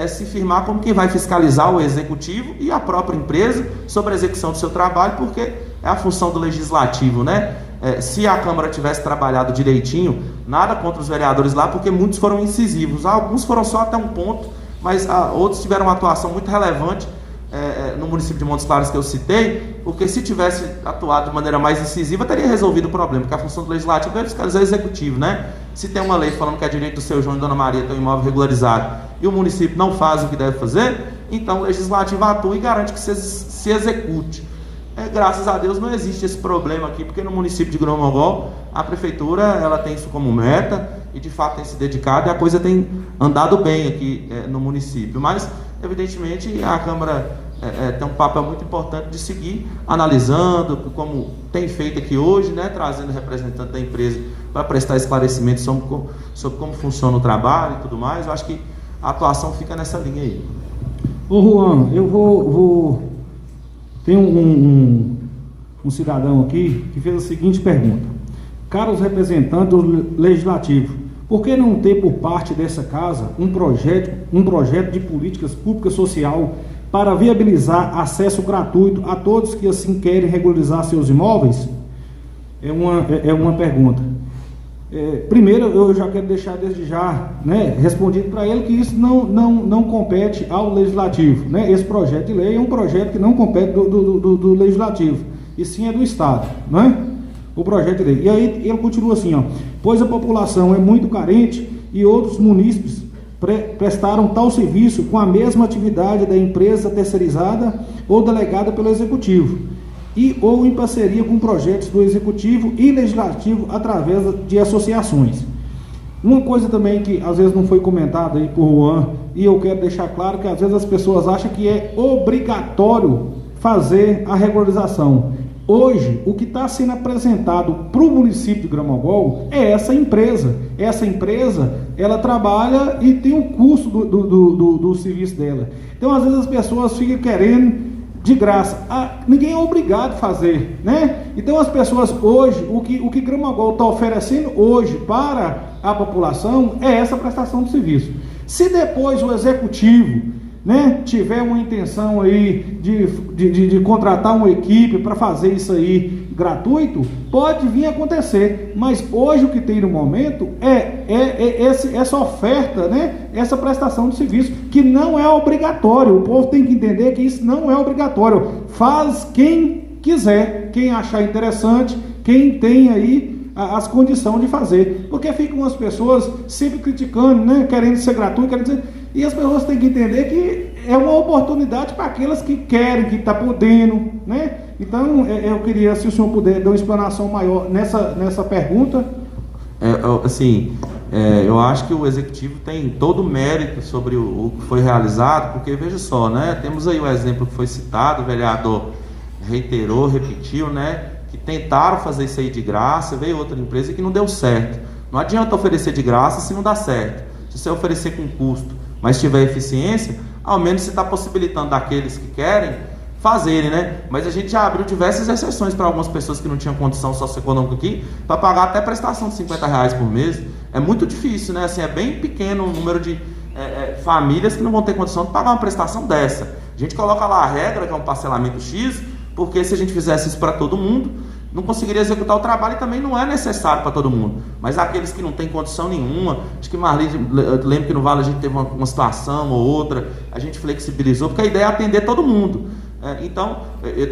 se firmar como quem vai fiscalizar o executivo e a própria empresa sobre a execução do seu trabalho, porque é a função do legislativo, né? Se a Câmara tivesse trabalhado direitinho, nada contra os vereadores lá, porque muitos foram incisivos, alguns foram só até um ponto, mas outros tiveram uma atuação muito relevante no município de Montes Claros que eu citei, porque se tivesse atuado de maneira mais incisiva, teria resolvido o problema, porque a função do legislativo é fiscalizar o executivo, né? Se tem uma lei falando que é direito do seu João e Dona Maria ter um imóvel regularizado e o município não faz o que deve fazer, então o legislativo atua e garante que se execute. Graças a Deus não existe esse problema aqui, porque no município de Grão-Mongol a prefeitura ela tem isso como meta e de fato tem se dedicado e a coisa tem andado bem aqui no município, mas evidentemente a Câmara tem um papel muito importante de seguir analisando, como tem feito aqui hoje, né, trazendo representante da empresa para prestar esclarecimentos sobre como funciona o trabalho e tudo mais. Eu acho que a atuação fica nessa linha aí. Ô Juan, eu vou... Tem um cidadão aqui que fez a seguinte pergunta: caros representantes do Legislativo, por que não ter por parte dessa casa um projeto de políticas públicas social para viabilizar acesso gratuito a todos que assim querem regularizar seus imóveis? É uma pergunta. Primeiro, eu já quero deixar desde já, né, respondido para ele que isso não compete ao Legislativo, né? Esse projeto de lei é um projeto que não compete do Legislativo, e sim é do Estado, não é? O projeto de lei. E aí ele continua assim, ó: pois a população é muito carente e outros munícipes prestaram tal serviço com a mesma atividade da empresa terceirizada ou delegada pelo Executivo, ou em parceria com projetos do Executivo e Legislativo através de associações. Uma coisa também que às vezes não foi comentada aí por Juan, e eu quero deixar claro que às vezes as pessoas acham que é obrigatório fazer a regularização. Hoje, o que está sendo apresentado para o município de Grão-Mongol é essa empresa. Essa empresa, ela trabalha e tem um custo do serviço dela. Então, às vezes as pessoas ficam querendo de graça. Ninguém é obrigado a fazer, né? Então as pessoas hoje, o que Grão-Mongol está oferecendo hoje para a população é essa prestação de serviço. Se depois o Executivo, né, tiver uma intenção aí de contratar uma equipe para fazer isso aí gratuito, pode vir a acontecer, mas hoje o que tem no momento essa oferta, né? Essa prestação de serviço, que não é obrigatório. O povo tem que entender que isso não é obrigatório. Faz quem quiser, quem achar interessante, quem tem aí as condições de fazer, porque ficam as pessoas sempre criticando, né? Querendo ser gratuito, e as pessoas têm que entender que é uma oportunidade para aquelas que querem, que está podendo, né? Então, eu queria, se o senhor puder, dar uma explanação maior nessa pergunta. Eu acho que o Executivo tem todo o mérito sobre o que foi realizado, porque, veja só, né? Temos aí o exemplo que foi citado, o vereador reiterou, repetiu, né? Que tentaram fazer isso aí de graça, veio outra empresa que não deu certo. Não adianta oferecer de graça se não dá certo. Se você oferecer com custo, mas tiver eficiência, ao menos você está possibilitando daqueles que querem fazerem, né? Mas a gente já abriu diversas exceções para algumas pessoas que não tinham condição socioeconômica aqui, para pagar até prestação de R$50 por mês. É muito difícil, né? Assim, é bem pequeno o número de famílias que não vão ter condição de pagar uma prestação dessa. A gente coloca lá a regra, que é um parcelamento X, porque se a gente fizesse isso para todo mundo, não conseguiria executar o trabalho e também não é necessário para todo mundo. Mas aqueles que não têm condição nenhuma, acho que Marli, eu lembro que no Vale a gente teve uma situação ou outra, a gente flexibilizou, porque a ideia é atender todo mundo. Então,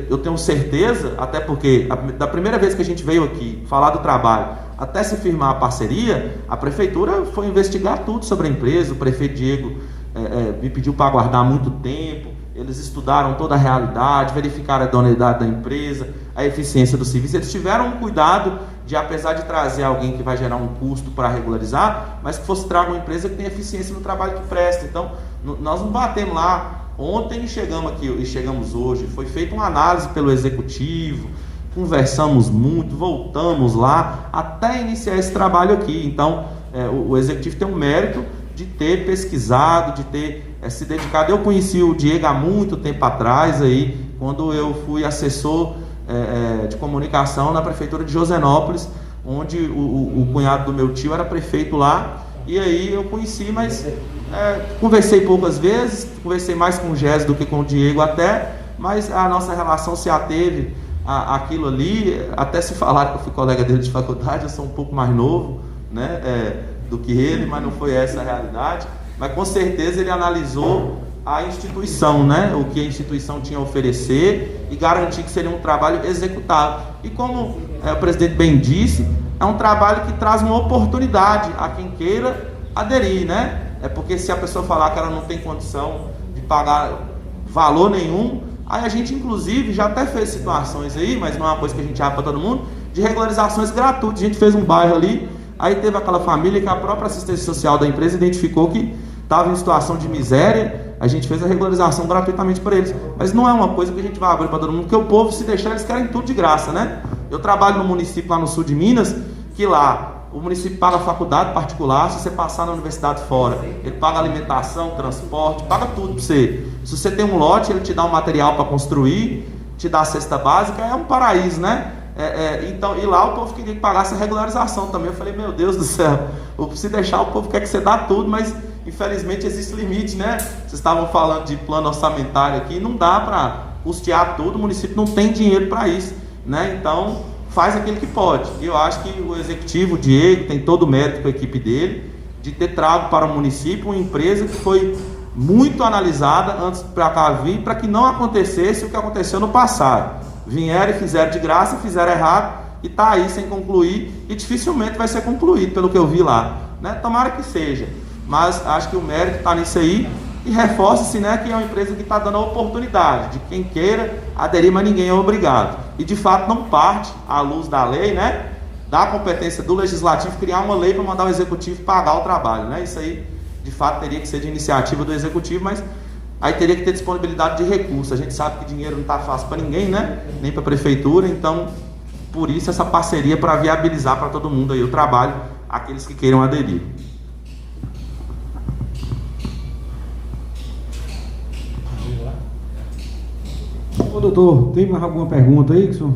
eu tenho certeza, até porque da primeira vez que a gente veio aqui falar do trabalho, até se firmar a parceria, a prefeitura foi investigar tudo sobre a empresa. O prefeito Diego me pediu para aguardar muito tempo. Eles estudaram toda a realidade, verificaram a idoneidade da empresa, a eficiência do serviço. Eles tiveram um cuidado de, apesar de trazer alguém que vai gerar um custo para regularizar, mas que fosse traga uma empresa que tem eficiência no trabalho que presta. Então, nós não batemos lá ontem e chegamos aqui, e chegamos hoje. Foi feita uma análise pelo Executivo, conversamos muito, voltamos lá, até iniciar esse trabalho aqui. Então, o Executivo tem um mérito de ter pesquisado, de ter se dedicado. Eu conheci o Diego há muito tempo atrás, aí, quando eu fui assessor de comunicação na prefeitura de Josenópolis, onde o cunhado do meu tio era prefeito lá, e aí eu conheci, mas conversei poucas vezes, conversei mais com o Gés do que com o Diego até, mas a nossa relação se ateve àquilo ali. Até se falaram que eu fui colega dele de faculdade, eu sou um pouco mais novo, né, do que ele, mas não foi essa a realidade. Mas com certeza ele analisou a instituição, né? O que a instituição tinha a oferecer e garantir que seria um trabalho executável. E como o presidente bem disse, é um trabalho que traz uma oportunidade a quem queira aderir, né? Porque se a pessoa falar que ela não tem condição de pagar valor nenhum, aí a gente inclusive já até fez situações aí, mas não é uma coisa que a gente abre para todo mundo, de regularizações gratuitas. A gente fez um bairro ali, aí teve aquela família que a própria assistência social da empresa identificou que estava em situação de miséria, a gente fez a regularização gratuitamente para eles. Mas não é uma coisa que a gente vai abrir para todo mundo, porque o povo, se deixar, eles querem tudo de graça, né? Eu trabalho no município lá no sul de Minas, que lá o município paga faculdade particular. Se você passar na universidade fora, ele paga alimentação, transporte, paga tudo para você. Se você tem um lote, ele te dá um material para construir, te dá a cesta básica, é um paraíso, né? Então, e lá o povo queria que pagasse a regularização também. Eu falei, meu Deus do céu, se deixar, o povo quer que você dá tudo, mas infelizmente existe limite, né? Vocês estavam falando de plano orçamentário aqui, não dá para custear tudo, o município não tem dinheiro para isso, né? Então, faz aquilo que pode. E eu acho que o Executivo, o Diego, tem todo o mérito com a equipe dele, de ter trago para o município uma empresa que foi muito analisada antes para cá vir, para que não acontecesse o que aconteceu no passado. Vieram e fizeram de graça, fizeram errado, e está aí sem concluir, e dificilmente vai ser concluído, pelo que eu vi lá, né? Tomara que seja, mas acho que o mérito está nisso aí, e reforça-se, né, que é uma empresa que está dando a oportunidade de quem queira aderir, mas ninguém é obrigado. E de fato não parte, à luz da lei, né, da competência do Legislativo criar uma lei para mandar o Executivo pagar o trabalho, né? Isso aí de fato teria que ser de iniciativa do Executivo, mas aí teria que ter disponibilidade de recursos. A gente sabe que dinheiro não está fácil para ninguém, né? Nem para a prefeitura, então por isso essa parceria para viabilizar para todo mundo aí o trabalho, aqueles que queiram aderir. Ô doutor, tem mais alguma pergunta aí, que senhor?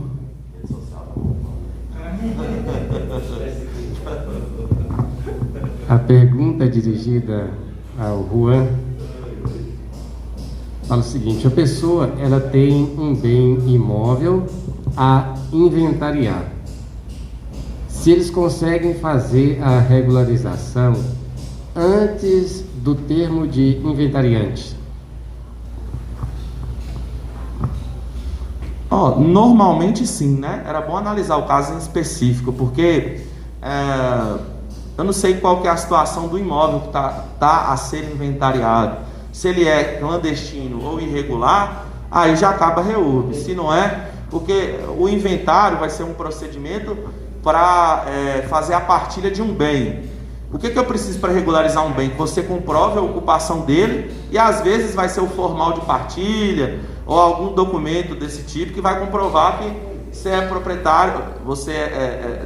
A pergunta é dirigida ao Juan. Fala o seguinte: a pessoa ela tem um bem imóvel a inventariar. Se eles conseguem fazer a regularização antes do termo de inventariante. Normalmente sim, né? Era bom analisar o caso em específico, porque eu não sei qual que é a situação do imóvel que tá a ser inventariado. Se ele é clandestino ou irregular, aí já acaba a REURB. Se não é, porque o inventário vai ser um procedimento para fazer a partilha de um bem. O que eu preciso para regularizar um bem? Que você comprove a ocupação dele, e às vezes vai ser o formal de partilha ou algum documento desse tipo que vai comprovar que você é proprietário, você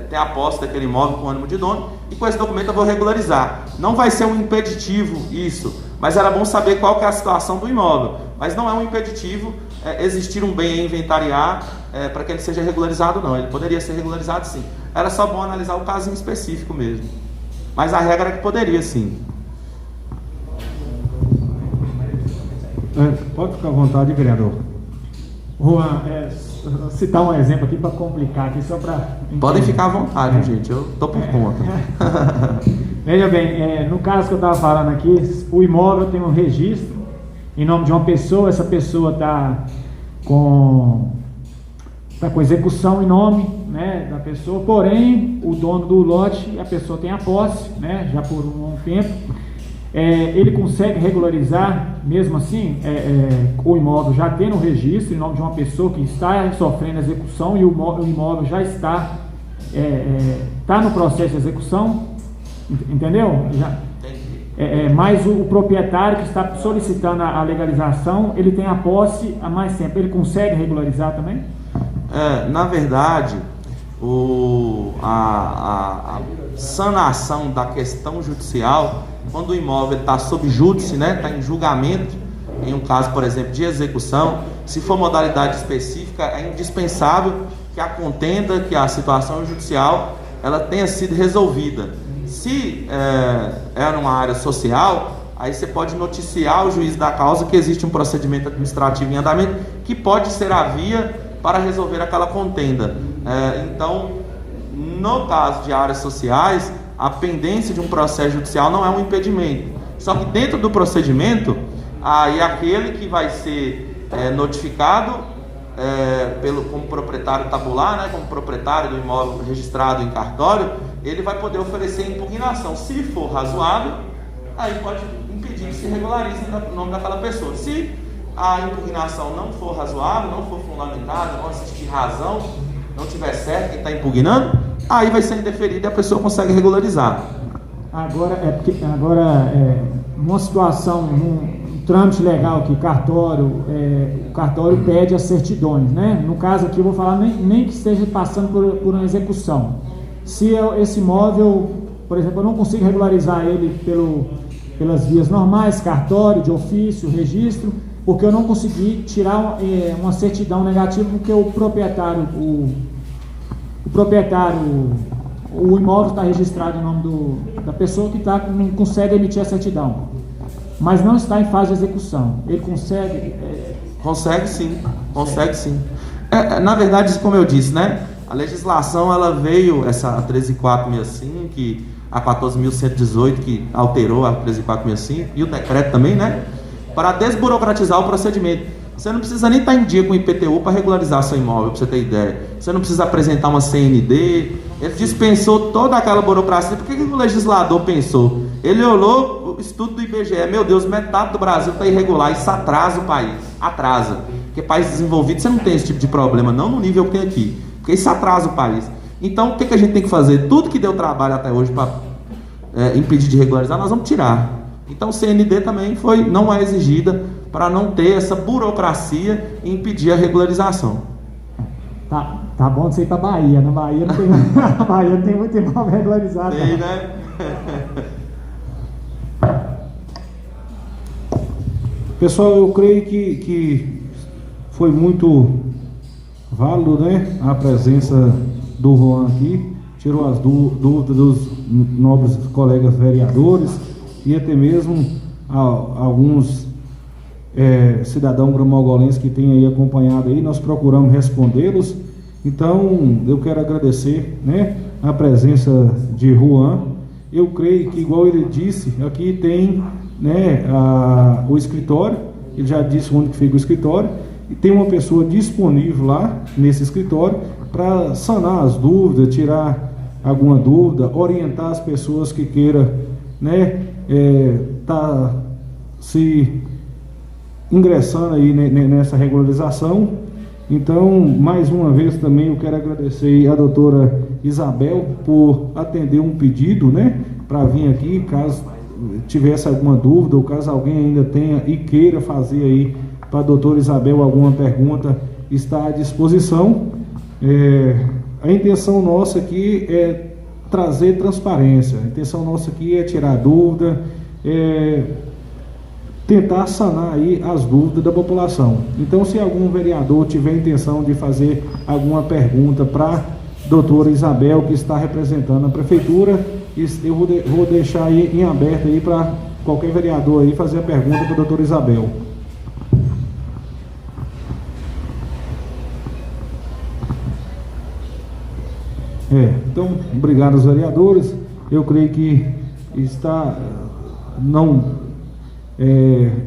tem a posse daquele imóvel com ânimo de dono, e com esse documento eu vou regularizar. Não vai ser um impeditivo isso, mas era bom saber qual que é a situação do imóvel. Mas não é um impeditivo existir um bem a inventariar para que ele seja regularizado, não. Ele poderia ser regularizado sim. Era só bom analisar o caso em específico mesmo. Mas a regra é que poderia sim. Pode ficar à vontade, vereador. Juan, citar um exemplo aqui para complicar, aqui só para... Podem ficar à vontade, gente, eu estou por conta. Veja bem, no caso que eu estava falando aqui, o imóvel tem um registro em nome de uma pessoa, essa pessoa está com execução em nome, né, da pessoa, porém o dono do lote, a pessoa tem a posse, né, já por um tempo. Ele consegue regularizar, mesmo assim, o imóvel já tendo um registro em nome de uma pessoa que está sofrendo execução, e o imóvel já está no processo de execução, entendeu? Mas o proprietário que está solicitando a legalização, ele tem a posse há mais tempo, ele consegue regularizar também? Na verdade, a sanação da questão judicial, quando o imóvel está sob júdice, né, está em julgamento, em um caso, por exemplo, de execução, se for modalidade específica, é indispensável que a contenda, que a situação judicial, ela tenha sido resolvida. Se numa área social, aí você pode noticiar o juiz da causa que existe um procedimento administrativo em andamento que pode ser a via para resolver aquela contenda. Então, no caso de áreas sociais, a pendência de um processo judicial não é um impedimento. Só que dentro do procedimento, aí aquele que vai ser notificado como proprietário tabular, né, como proprietário do imóvel registrado em cartório, ele vai poder oferecer impugnação. Se for razoável, aí pode impedir que se regularize o nome daquela pessoa. Se a impugnação não for razoável, não for fundamentada, não existir razão, não tiver certo quem está impugnando, aí vai ser indeferido e a pessoa consegue regularizar. Agora, numa situação, num trâmite legal que o cartório pede as certidões, né? No caso aqui eu vou falar nem que esteja passando por uma execução. Se esse imóvel, por exemplo, eu não consigo regularizar ele pelas vias normais, cartório, de ofício, registro, porque eu não consegui tirar uma certidão negativa, porque o proprietário, o imóvel está registrado em nome da pessoa que não consegue emitir a certidão, mas não está em fase de execução. Ele consegue? Consegue sim, consegue sim. Na verdade, como eu disse, né? A legislação, ela veio, essa 13465, a 14.118, que alterou a 13465, e o decreto também, né? Para desburocratizar o procedimento. Você não precisa nem estar em dia com o IPTU para regularizar seu imóvel, para você ter ideia. Você não precisa apresentar uma CND. Ele dispensou toda aquela burocracia. Por que o legislador pensou? Ele olhou o estudo do IBGE. Meu Deus, metade do Brasil está irregular. Isso atrasa o país. Atrasa. Porque país desenvolvido você não tem esse tipo de problema, não no nível que tem aqui. Porque isso atrasa o país. Então, o que a gente tem que fazer? Tudo que deu trabalho até hoje para impedir de regularizar, nós vamos tirar. Então, o CND também não é exigida para não ter essa burocracia e impedir a regularização. Tá bom de você ir para Bahia. Na Bahia não tem, na Bahia não tem muito imóvel regularizado. Tem, né? Pessoal, eu creio que foi muito válido, né, a presença do Juan aqui. Tirou as dúvidas dos nobres colegas vereadores e até mesmo alguns cidadãos gramogolenses que têm aí acompanhado aí. Nós procuramos respondê-los Então, eu quero agradecer, né, a presença de Juan. Eu creio que, igual ele disse, aqui tem, né, o escritório, ele já disse onde que fica o escritório, e tem uma pessoa disponível lá, nesse escritório, para sanar as dúvidas, tirar alguma dúvida, orientar as pessoas que queiram, né, tá se ingressando aí nessa regularização. Então, mais uma vez também eu quero agradecer a doutora Isabel por atender um pedido, né, para vir aqui, caso tivesse alguma dúvida, ou caso alguém ainda tenha e queira fazer aí para a doutora Isabel alguma pergunta, está à disposição. A intenção nossa aqui é trazer transparência, a intenção nossa aqui é tirar dúvida, tentar sanar aí as dúvidas da população. Então, se algum vereador tiver intenção de fazer alguma pergunta para a doutora Isabel, que está representando a prefeitura, eu vou deixar aí em aberto aí para qualquer vereador aí fazer a pergunta para a doutora Isabel. Então, obrigado aos vereadores. Eu creio que está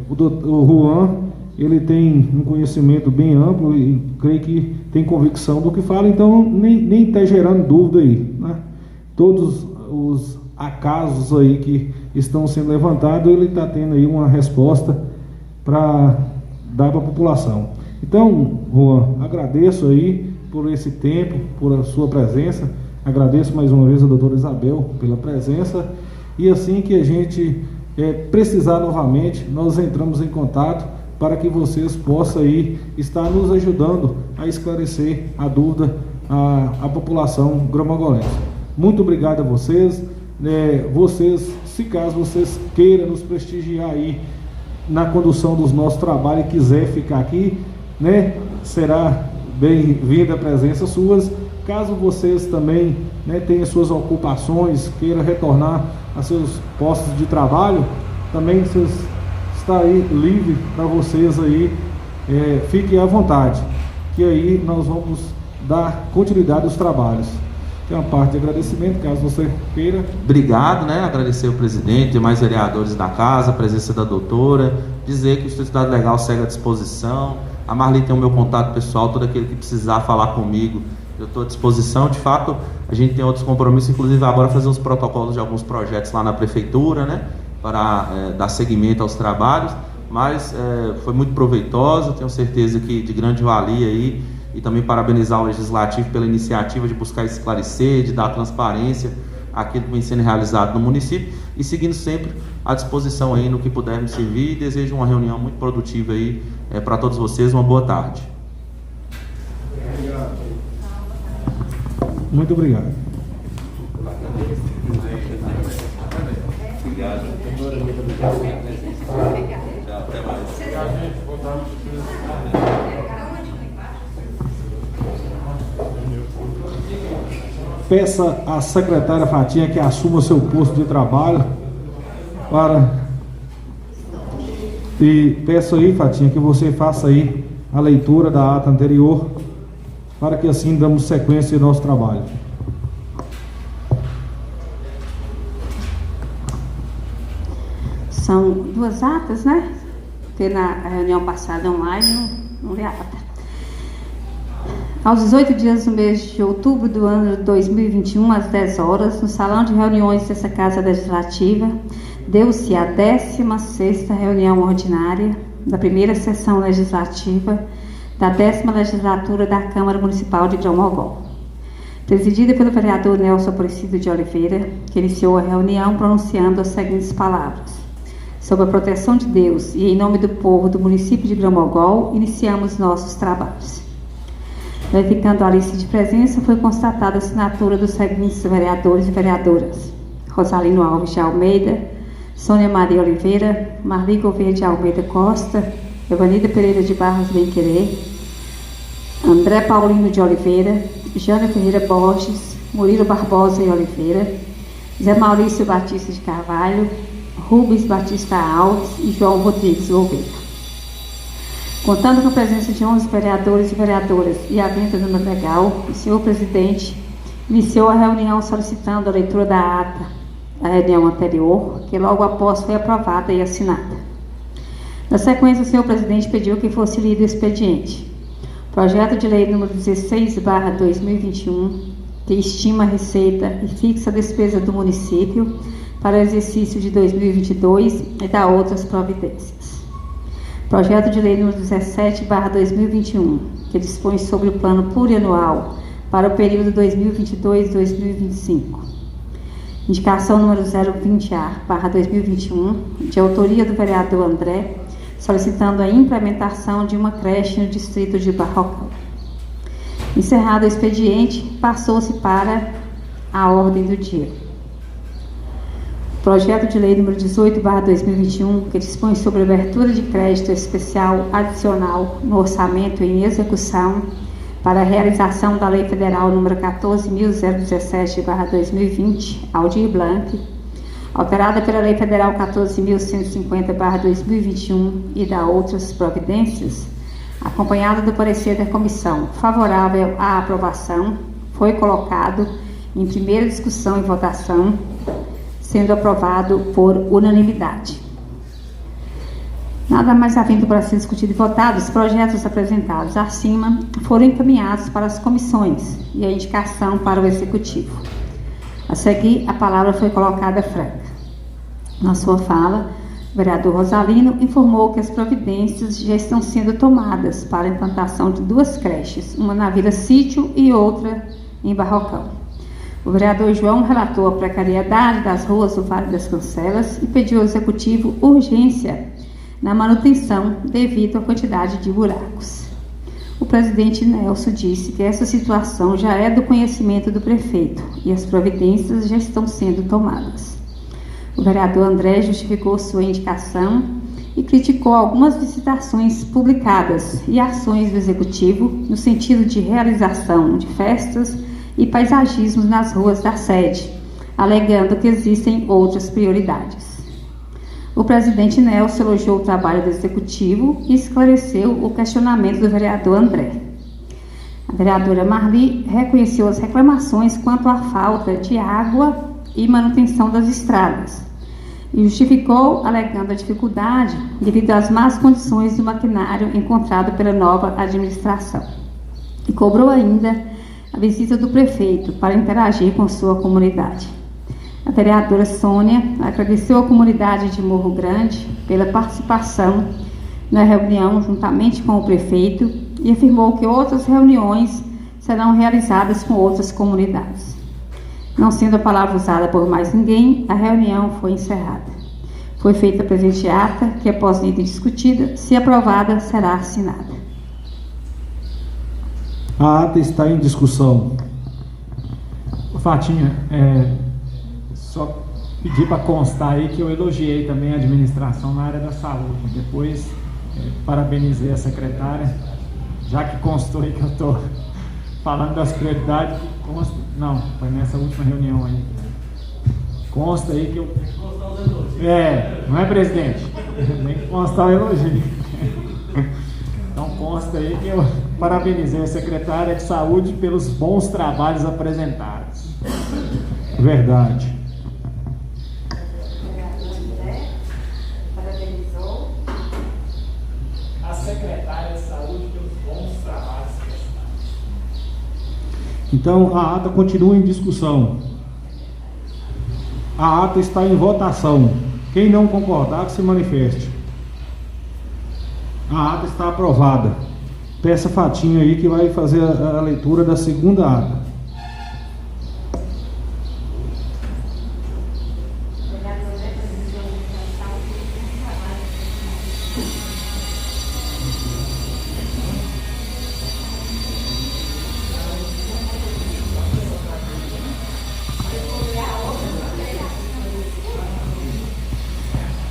o Juan, ele tem um conhecimento bem amplo e creio que tem convicção do que fala, então nem está gerando dúvida aí, né? Todos os acasos aí que estão sendo levantados, ele está tendo aí uma resposta para dar para a população. Então, Juan, agradeço aí por esse tempo, por a sua presença, agradeço mais uma vez a doutora Isabel pela presença, e assim que a gente precisar novamente, nós entramos em contato para que vocês possam aí estar nos ajudando a esclarecer a dúvida à população grão-mogolense. Muito obrigado a vocês. Se caso vocês queiram nos prestigiar aí na condução dos nossos trabalhos e quiser ficar aqui, né, será bem-vinda a presença suas. Caso vocês também, né, tenham suas ocupações, queiram retornar a seus postos de trabalho, também está aí livre para vocês aí, fiquem à vontade, que aí nós vamos dar continuidade aos trabalhos. Tem uma parte de agradecimento, caso você queira. Obrigado, né? Agradecer o presidente, demais vereadores da casa, a presença da doutora, dizer que o Instituto Cidade Legal segue à disposição. A Marli tem o meu contato pessoal, todo aquele que precisar falar comigo, eu estou à disposição. De fato, a gente tem outros compromissos, inclusive agora fazer os protocolos de alguns projetos lá na prefeitura, né, para dar seguimento aos trabalhos, mas foi muito proveitosa, tenho certeza que de grande valia aí, e também parabenizar o Legislativo pela iniciativa de buscar esclarecer, de dar transparência àquilo que vem sendo realizado no município, e seguindo sempre à disposição aí no que pudermos servir, e desejo uma reunião muito produtiva aí para todos vocês. Uma boa tarde. Muito obrigado. Até mais. Peça à secretária Fatinha que assuma seu posto de trabalho e peço aí, Fatinha, que você faça aí a leitura da ata anterior, para que assim damos sequência ao nosso trabalho. São duas atas, né? Porque na reunião passada online não li a ata. Aos 18 dias do mês de outubro do ano de 2021, às 10 horas, no salão de reuniões dessa Casa Legislativa, deu-se a 16ª reunião ordinária da primeira sessão legislativa da 10ª legislatura da Câmara Municipal de Grão-Mogol, presidida pelo vereador Nelson Aparecido de Oliveira, que iniciou a reunião pronunciando as seguintes palavras: sob a proteção de Deus e em nome do povo do município de Grão-Mogol, iniciamos nossos trabalhos. Verificando a lista de presença, foi constatada a assinatura dos seguintes vereadores e vereadoras: Rosalino Alves de Almeida, Sônia Maria Oliveira, Marli Gouveia de Almeida Costa, Evanida Pereira de Barros Bem-Querer, André Paulino de Oliveira, Jana Ferreira Borges, Murilo Barbosa e Oliveira, Zé Maurício Batista de Carvalho, Rubens Batista Alves e João Rodrigues Gouveia. Contando com a presença de 11 vereadores e vereadoras e havendo número legal, o senhor presidente iniciou a reunião solicitando a leitura da ata da reunião anterior, que logo após foi aprovada e assinada. Na sequência, o senhor presidente pediu que fosse lido o expediente. Projeto de lei número 16/2021, que estima a receita e fixa a despesa do município para o exercício de 2022 e dá outras providências. Projeto de lei número 17/2021, que dispõe sobre o plano plurianual para o período 2022-2025. Indicação número 020A/2021, de autoria do vereador André, solicitando a implementação de uma creche no distrito de Barrocão. Encerrado o expediente, passou-se para a ordem do dia. Projeto de lei número 18/2021, que dispõe sobre a abertura de crédito especial adicional no orçamento em execução para a realização da Lei Federal número 14.017/2020, Aldir Blanc, alterada pela Lei Federal 14.150/2021 e da outras providências, acompanhada do parecer da comissão favorável à aprovação, foi colocado em primeira discussão e votação, sendo aprovado por unanimidade. Nada mais havendo para ser discutido e votado, os projetos apresentados acima foram encaminhados para as comissões e a indicação para o Executivo. A seguir, a palavra foi colocada a Franca. Na sua fala, o vereador Rosalino informou que as providências já estão sendo tomadas para a implantação de 2 creches, uma na Vila Sítio e outra em Barrocão. O vereador João relatou a precariedade das ruas do Vale das Cancelas e pediu ao Executivo urgência na manutenção devido à quantidade de buracos. O presidente Nelson disse que essa situação já é do conhecimento do prefeito e as providências já estão sendo tomadas. O vereador André justificou sua indicação e criticou algumas licitações publicadas e ações do Executivo no sentido de realização de festas e paisagismos nas ruas da sede, alegando que existem outras prioridades. O presidente Nelson elogiou o trabalho do Executivo e esclareceu o questionamento do vereador André. A vereadora Marli reconheceu as reclamações quanto à falta de água e manutenção das estradas e justificou, alegando a dificuldade devido às más condições do maquinário encontrado pela nova administração. E cobrou ainda a visita do prefeito para interagir com sua comunidade. A vereadora Sônia agradeceu à comunidade de Morro Grande pela participação na reunião juntamente com o prefeito e afirmou que outras reuniões serão realizadas com outras comunidades. Não sendo a palavra usada por mais ninguém, a reunião foi encerrada. Foi feita a presente ata, que após lida e discutida, se aprovada, será assinada. A ata está em discussão. Fatinha, só pedir para constar aí que eu elogiei também a administração na área da saúde. Depois, parabenizei a secretária, já que constou aí que eu estou falando das prioridades. Não, foi nessa última reunião aí. Consta aí que eu... não é, presidente? Tem que constar o elogio. Então consta aí que eu parabenizei a secretária de saúde pelos bons trabalhos apresentados. Verdade. Parabenizou a secretária de saúde pelos bons trabalhos prestados. Então a ata continua em discussão. A ata está em votação. Quem não concordar, que se manifeste. A ata está aprovada. Peça Fatinha aí que vai fazer a leitura da segunda ata.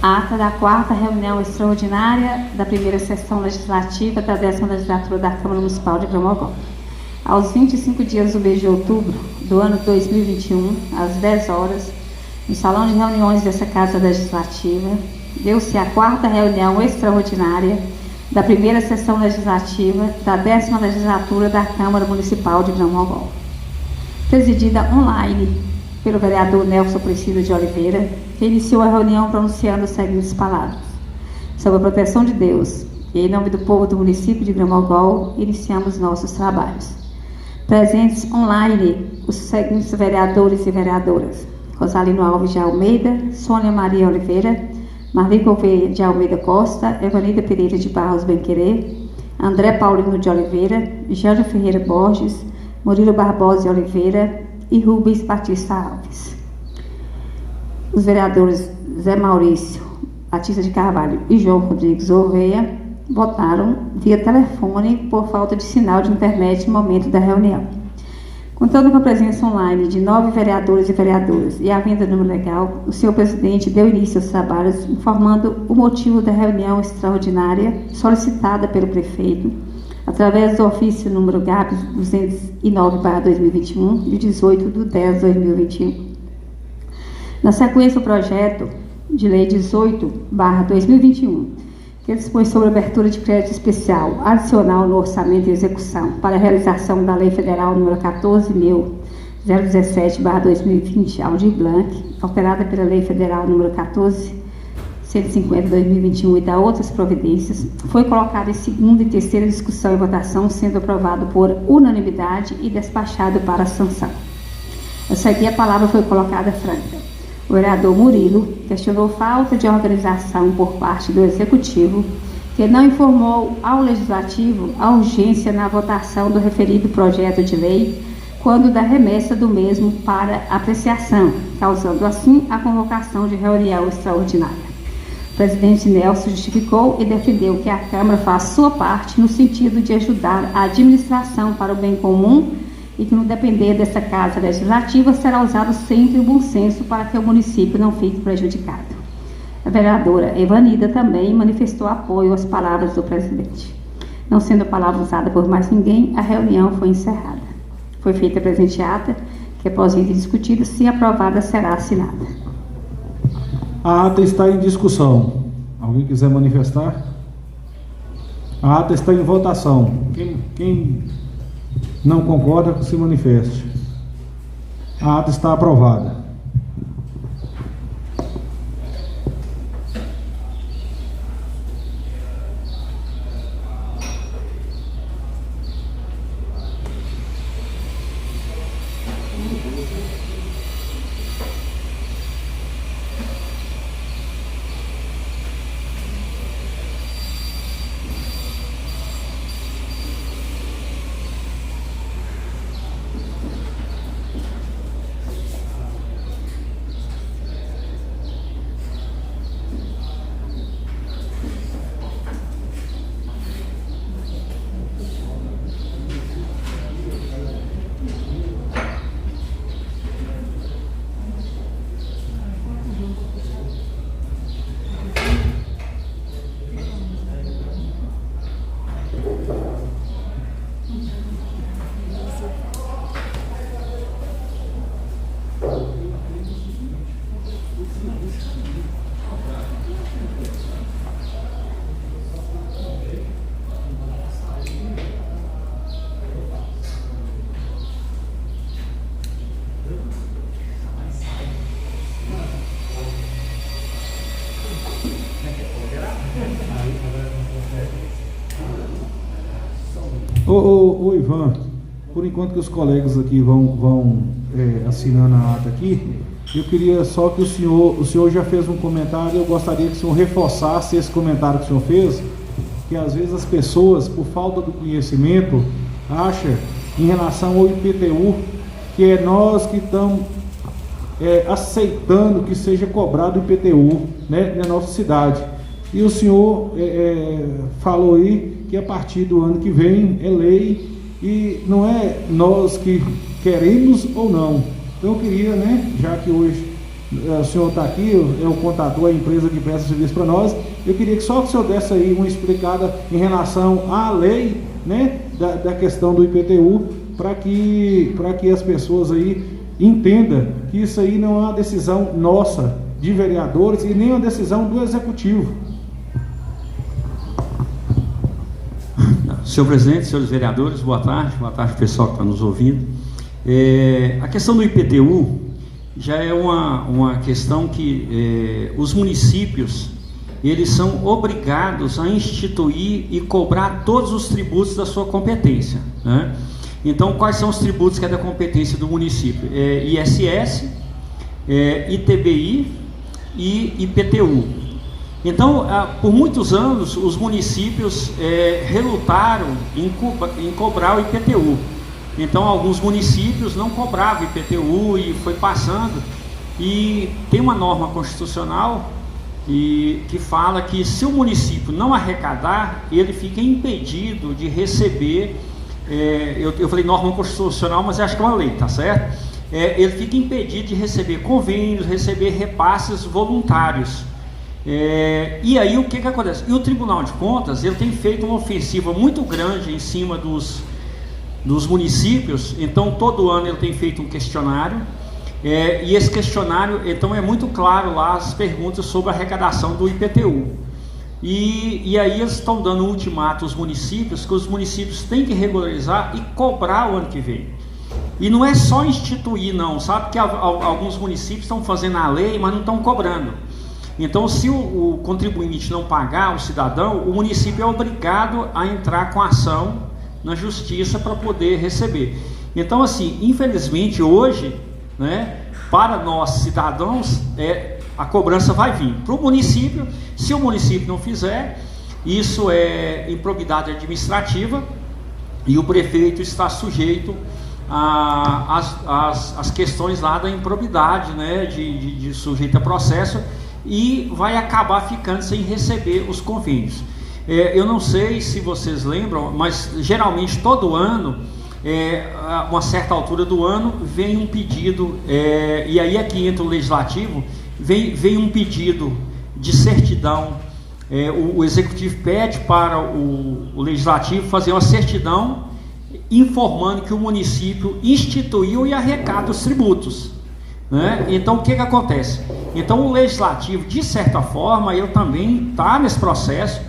Ata da 4ª reunião extraordinária da primeira sessão legislativa da 10ª legislatura da Câmara Municipal de Gramagogo. Aos 25 dias do mês de outubro do ano 2021, às 10 horas, no salão de reuniões dessa Casa Legislativa, deu-se a 4ª reunião extraordinária da primeira sessão legislativa da 10ª legislatura da Câmara Municipal de Grão-Mogol, presidida online pelo vereador Nelson Priscila de Oliveira, que iniciou a reunião pronunciando as seguintes palavras: sob a proteção de Deus e em nome do povo do município de Grão-Mogol, iniciamos nossos trabalhos. Presentes online os seguintes vereadores e vereadoras: Rosalino Alves de Almeida, Sônia Maria Oliveira, Marli Gouveia de Almeida Costa, Evanilda Pereira de Barros Benquerê, André Paulino de Oliveira, Jânio Ferreira Borges, Murilo Barbosa de Oliveira e Rubens Batista Alves. Os vereadores Zé Maurício Batista de Carvalho e João Rodrigues Gouveia votaram via telefone por falta de sinal de internet no momento da reunião. Contando com a presença online de 9 vereadores e vereadoras e havendo número legal, o senhor presidente deu início aos trabalhos informando o motivo da reunião extraordinária solicitada pelo prefeito através do ofício número GAP 209/2021, de 18/10/2021. Na sequência, o projeto de lei 18/2021, que dispõe sobre a abertura de crédito especial adicional no orçamento e execução para a realização da Lei Federal número 14.017/2020, Aldir Blanc, alterada pela Lei Federal número 14.150/2021 e da outras providências, foi colocado em segunda e terceira discussão e votação, sendo aprovado por unanimidade e despachado para a sanção. A seguir, a palavra foi colocada franca. O vereador Murilo questionou falta de organização por parte do Executivo, que não informou ao Legislativo a urgência na votação do referido projeto de lei, quando da remessa do mesmo para apreciação, causando assim a convocação de reunião extraordinária. O presidente Nelson justificou e defendeu que a Câmara faz sua parte no sentido de ajudar a administração para o bem comum e que, no depender dessa Casa Legislativa, será usado sempre o bom senso para que o município não fique prejudicado. A vereadora Evanilda também manifestou apoio às palavras do presidente. Não sendo a palavra usada por mais ninguém, a reunião foi encerrada. Foi feita a presente ata, que após item discutido, se aprovada, será assinada. A ata está em discussão. Alguém quiser manifestar? A ata está em votação. Quem não concorda, se manifeste. A ata está aprovada. Ô Ivan, por enquanto que os colegas aqui vão assinando a ata aqui, eu queria só que o senhor já fez um comentário, eu gostaria que o senhor reforçasse esse comentário que o senhor fez, que às vezes as pessoas, por falta do conhecimento, acham, em relação ao IPTU, que é nós que estamos aceitando que seja cobrado o IPTU, né, na nossa cidade. E o senhor falou aí que a partir do ano que vem é lei e não é nós que queremos ou não. Então eu queria, né, já que hoje o senhor está aqui, é o contador, a empresa que presta serviço para nós, eu queria que só que o senhor desse aí uma explicada em relação à lei, né, da questão do IPTU, para que as pessoas aí entendam que isso aí não é uma decisão nossa de vereadores e nem uma decisão do Executivo. Senhor presidente, senhores vereadores, boa tarde pessoal que está nos ouvindo. A questão do IPTU já é uma questão que os municípios, eles são obrigados a instituir e cobrar todos os tributos da sua competência, né? Então, quais são os tributos que é da competência do município? ISS, ITBI e IPTU. Então, por muitos anos, os municípios relutaram em cobrar o IPTU. Então, alguns municípios não cobravam IPTU e foi passando. E tem uma norma constitucional que fala que se o município não arrecadar, ele fica impedido de receber, eu falei norma constitucional, mas acho que é uma lei, tá certo? Ele fica impedido de receber convênios, receber repasses voluntários. E aí o que acontece? E o Tribunal de Contas, ele tem feito uma ofensiva muito grande em cima dos municípios. Então todo ano ele tem feito um questionário, e esse questionário, então, é muito claro lá as perguntas sobre a arrecadação do IPTU, e aí eles estão dando um ultimato aos municípios, que os municípios têm que regularizar e cobrar o ano que vem. E não é só instituir não, sabe que alguns municípios estão fazendo a lei, mas não estão cobrando. Então, se o contribuinte não pagar, o cidadão, o município é obrigado a entrar com ação na justiça para poder receber. Então, assim, infelizmente hoje, né, para nós cidadãos, a cobrança vai vir para o município. Se o município não fizer, isso é improbidade administrativa e o prefeito está sujeito às questões lá da improbidade, né, de sujeito a processo, e vai acabar ficando sem receber os convênios. Eu não sei se vocês lembram, mas geralmente todo ano, a uma certa altura do ano, vem um pedido, e aí aqui entra o legislativo, vem um pedido de certidão. O executivo pede para o legislativo fazer uma certidão informando que o município instituiu e arrecada os tributos, né? Então o que acontece? Então o legislativo, de certa forma, ele também está nesse processo,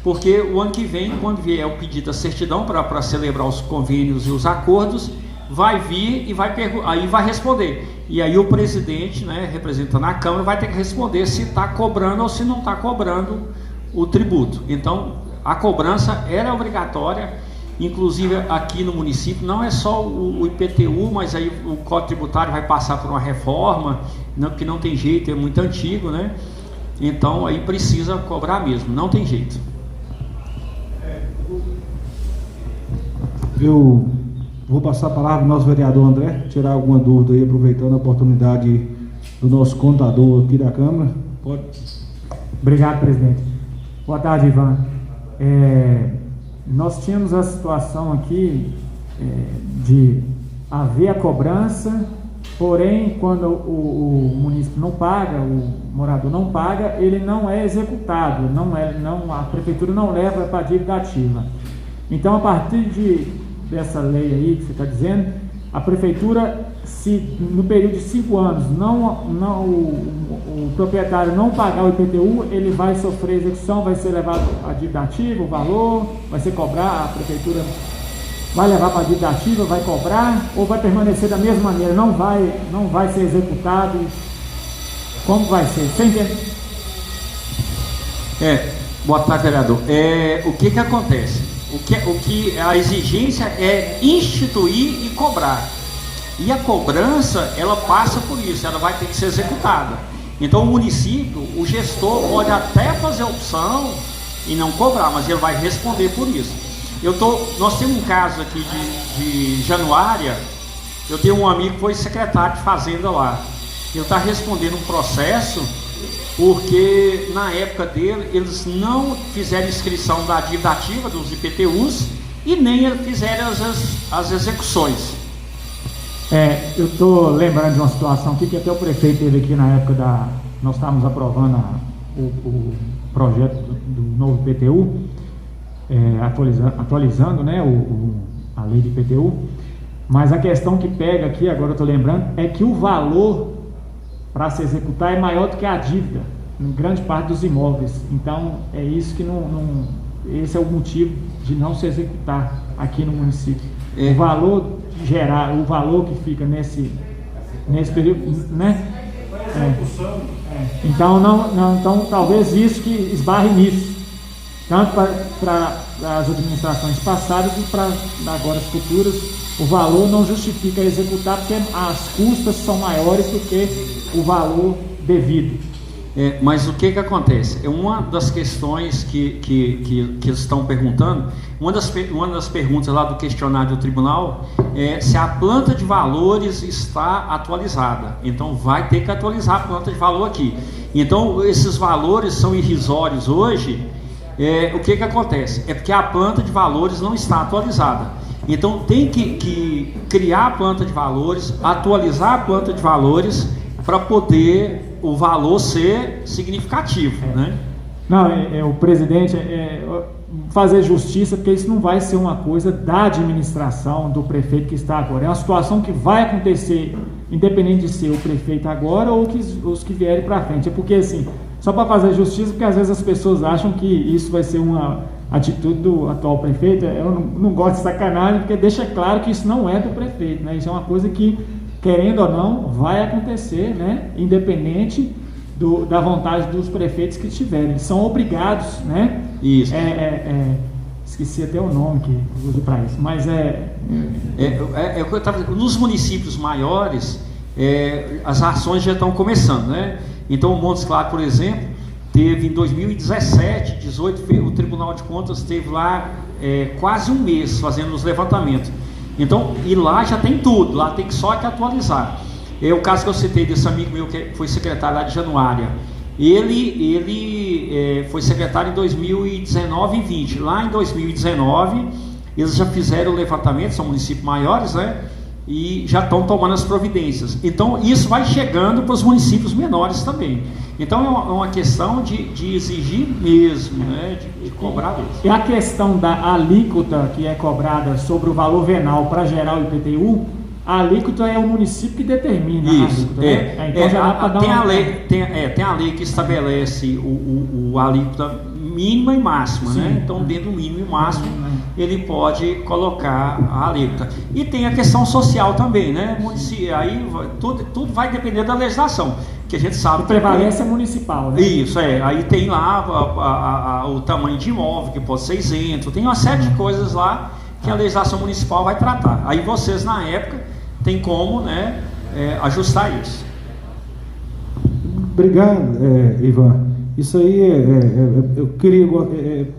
porque o ano que vem, quando vier o pedido da certidão para celebrar os convênios e os acordos, vai vir e aí vai responder. E aí o presidente, né, representando a Câmara, vai ter que responder se está cobrando ou se não está cobrando o tributo. Então a cobrança era obrigatória, inclusive aqui no município. Não é só o IPTU, mas aí o Código Tributário vai passar por uma reforma, que não tem jeito, é muito antigo, né? Então aí precisa cobrar mesmo, não tem jeito. Eu vou passar a palavra ao nosso vereador André, tirar alguma dúvida aí, aproveitando a oportunidade do nosso contador aqui da Câmara. Pode. Obrigado, presidente. Boa tarde, Ivan. Nós tínhamos a situação aqui de haver a cobrança, porém, quando o município não paga, o morador não paga, ele não é executado, a prefeitura não leva para a dívida ativa. Então, a partir dessa lei aí que você está dizendo, a prefeitura, se no período de 5 anos o proprietário não pagar o IPTU, ele vai sofrer execução, vai ser levado a dívida ativa, o valor vai ser cobrado, a prefeitura vai levar para a dívida ativa, vai cobrar, ou vai permanecer da mesma maneira, não vai ser executado. Como vai ser? Você entende? Boa tarde, vereador. O que acontece? A exigência é instituir e cobrar. E a cobrança, ela passa por isso, ela vai ter que ser executada. Então o município, o gestor pode até fazer opção e não cobrar, mas ele vai responder por isso. Nós temos um caso aqui de Januária. Eu tenho um amigo que foi secretário de Fazenda lá. Ele está respondendo um processo porque na época dele eles não fizeram inscrição da dívida ativa dos IPTUs e nem fizeram as execuções. Eu estou lembrando de uma situação aqui que até o prefeito teve aqui na época nós estávamos aprovando o projeto do novo IPTU, atualizando, né, a lei de IPTU, mas a questão que pega aqui, agora eu estou lembrando, é que o valor para se executar é maior do que a dívida, em grande parte dos imóveis. Então é isso que esse é o motivo de não se executar aqui no município. O valor geral, o valor que fica nesse período, né? Então, então talvez isso que esbarre nisso, tanto para as administrações passadas e para agora as futuras. O valor não justifica executar porque as custas são maiores do que o valor devido. Mas o que acontece? Uma das questões que eles estão perguntando, uma das perguntas lá do questionário do tribunal é se a planta de valores está atualizada. Então vai ter que atualizar a planta de valor aqui. Então esses valores são irrisórios hoje. O que acontece? É porque a planta de valores não está atualizada. Então tem que criar a planta de valores, atualizar a planta de valores para poder o valor ser significativo, né? Não, o presidente fazer justiça, porque isso não vai ser uma coisa da administração, do prefeito que está agora. É uma situação que vai acontecer, independente de ser o prefeito agora ou os que vierem para frente. É porque, assim, só para fazer justiça, porque às vezes as pessoas acham que isso vai ser uma atitude do atual prefeito. Eu não gosto de sacanagem, porque deixa claro que isso não é do prefeito, né? Isso é uma coisa que, querendo ou não, vai acontecer, né? Independente da vontade dos prefeitos que tiverem. Eles são obrigados, né? Isso. Esqueci até o nome que uso para isso, mas nos municípios maiores, as ações já estão começando, né? Então, o Montes Claros, por exemplo, teve em 2017, 2018, o Tribunal de Contas teve lá quase um mês fazendo os levantamentos. Então, e lá já tem tudo, lá tem só que atualizar. O caso que eu citei desse amigo meu que foi secretário lá de Januária, ele foi secretário em 2019 e 20. Lá em 2019, eles já fizeram o levantamento, são municípios maiores, né? E já estão tomando as providências. Então, isso vai chegando para os municípios menores também. Então, é uma questão de exigir mesmo, né? De cobrar mesmo. E a questão da alíquota que é cobrada sobre o valor venal para gerar o IPTU, a alíquota é o município que determina a alíquota, né? Então já dá para dar tem a lei que estabelece a alíquota mínima e máxima, sim, né? Então, dentro do mínimo e máximo, ele pode colocar a alíquota. E tem a questão social também, né? Aí tudo vai depender da legislação, que a gente sabe. O prevalência é municipal, né? Isso, aí tem lá o tamanho de imóvel que pode ser isento, tem uma série de coisas lá que a legislação municipal vai tratar. Aí vocês, na época, tem como, né, ajustar isso. Obrigado, Ivan. Isso aí, eu queria,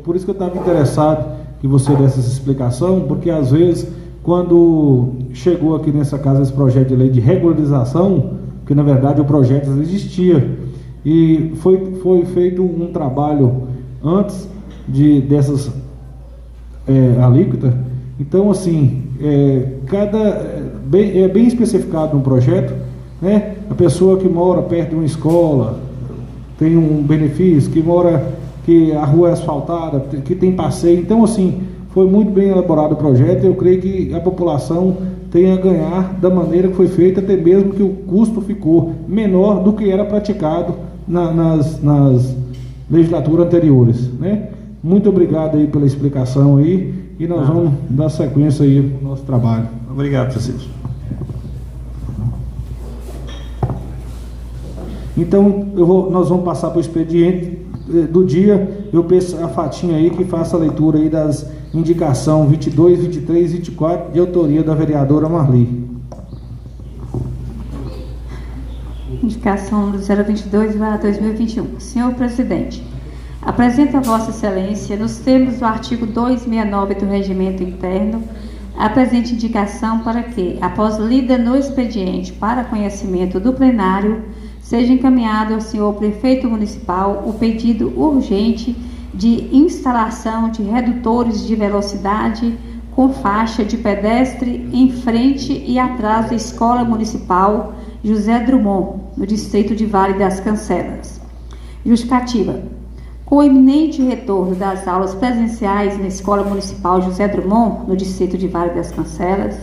por isso que eu estava interessado que você desse essa explicação, porque às vezes, quando chegou aqui nessa casa esse projeto de lei de regularização, porque na verdade o projeto existia, e foi feito um trabalho antes dessas alíquotas. Então, assim, é bem especificado no projeto, né? A pessoa que mora perto de uma escola tem um benefício, que a rua é asfaltada, que tem passeio. Então, assim, foi muito bem elaborado o projeto. Eu creio que a população tem a ganhar da maneira que foi feita, até mesmo que o custo ficou menor do que era praticado nas legislaturas anteriores, né? Muito obrigado aí pela explicação aí, e nós vamos dar sequência aí no nosso trabalho. Obrigado, Francisco. Então, nós vamos passar para o expediente do dia. Eu peço a Fatinha aí que faça a leitura aí das indicações 22, 23 e 24, de autoria da vereadora Marli. Indicação número 022/2021. Senhor Presidente, apresenta a Vossa Excelência, nos termos do artigo 269 do Regimento Interno, a presente indicação para que, após lida no expediente para conhecimento do plenário, seja encaminhado ao senhor prefeito municipal o pedido urgente de instalação de redutores de velocidade com faixa de pedestre em frente e atrás da Escola Municipal José Drummond, no distrito de Vale das Cancelas. Justificativa. Com o iminente retorno das aulas presenciais na Escola Municipal José Drummond, no distrito de Vale das Cancelas,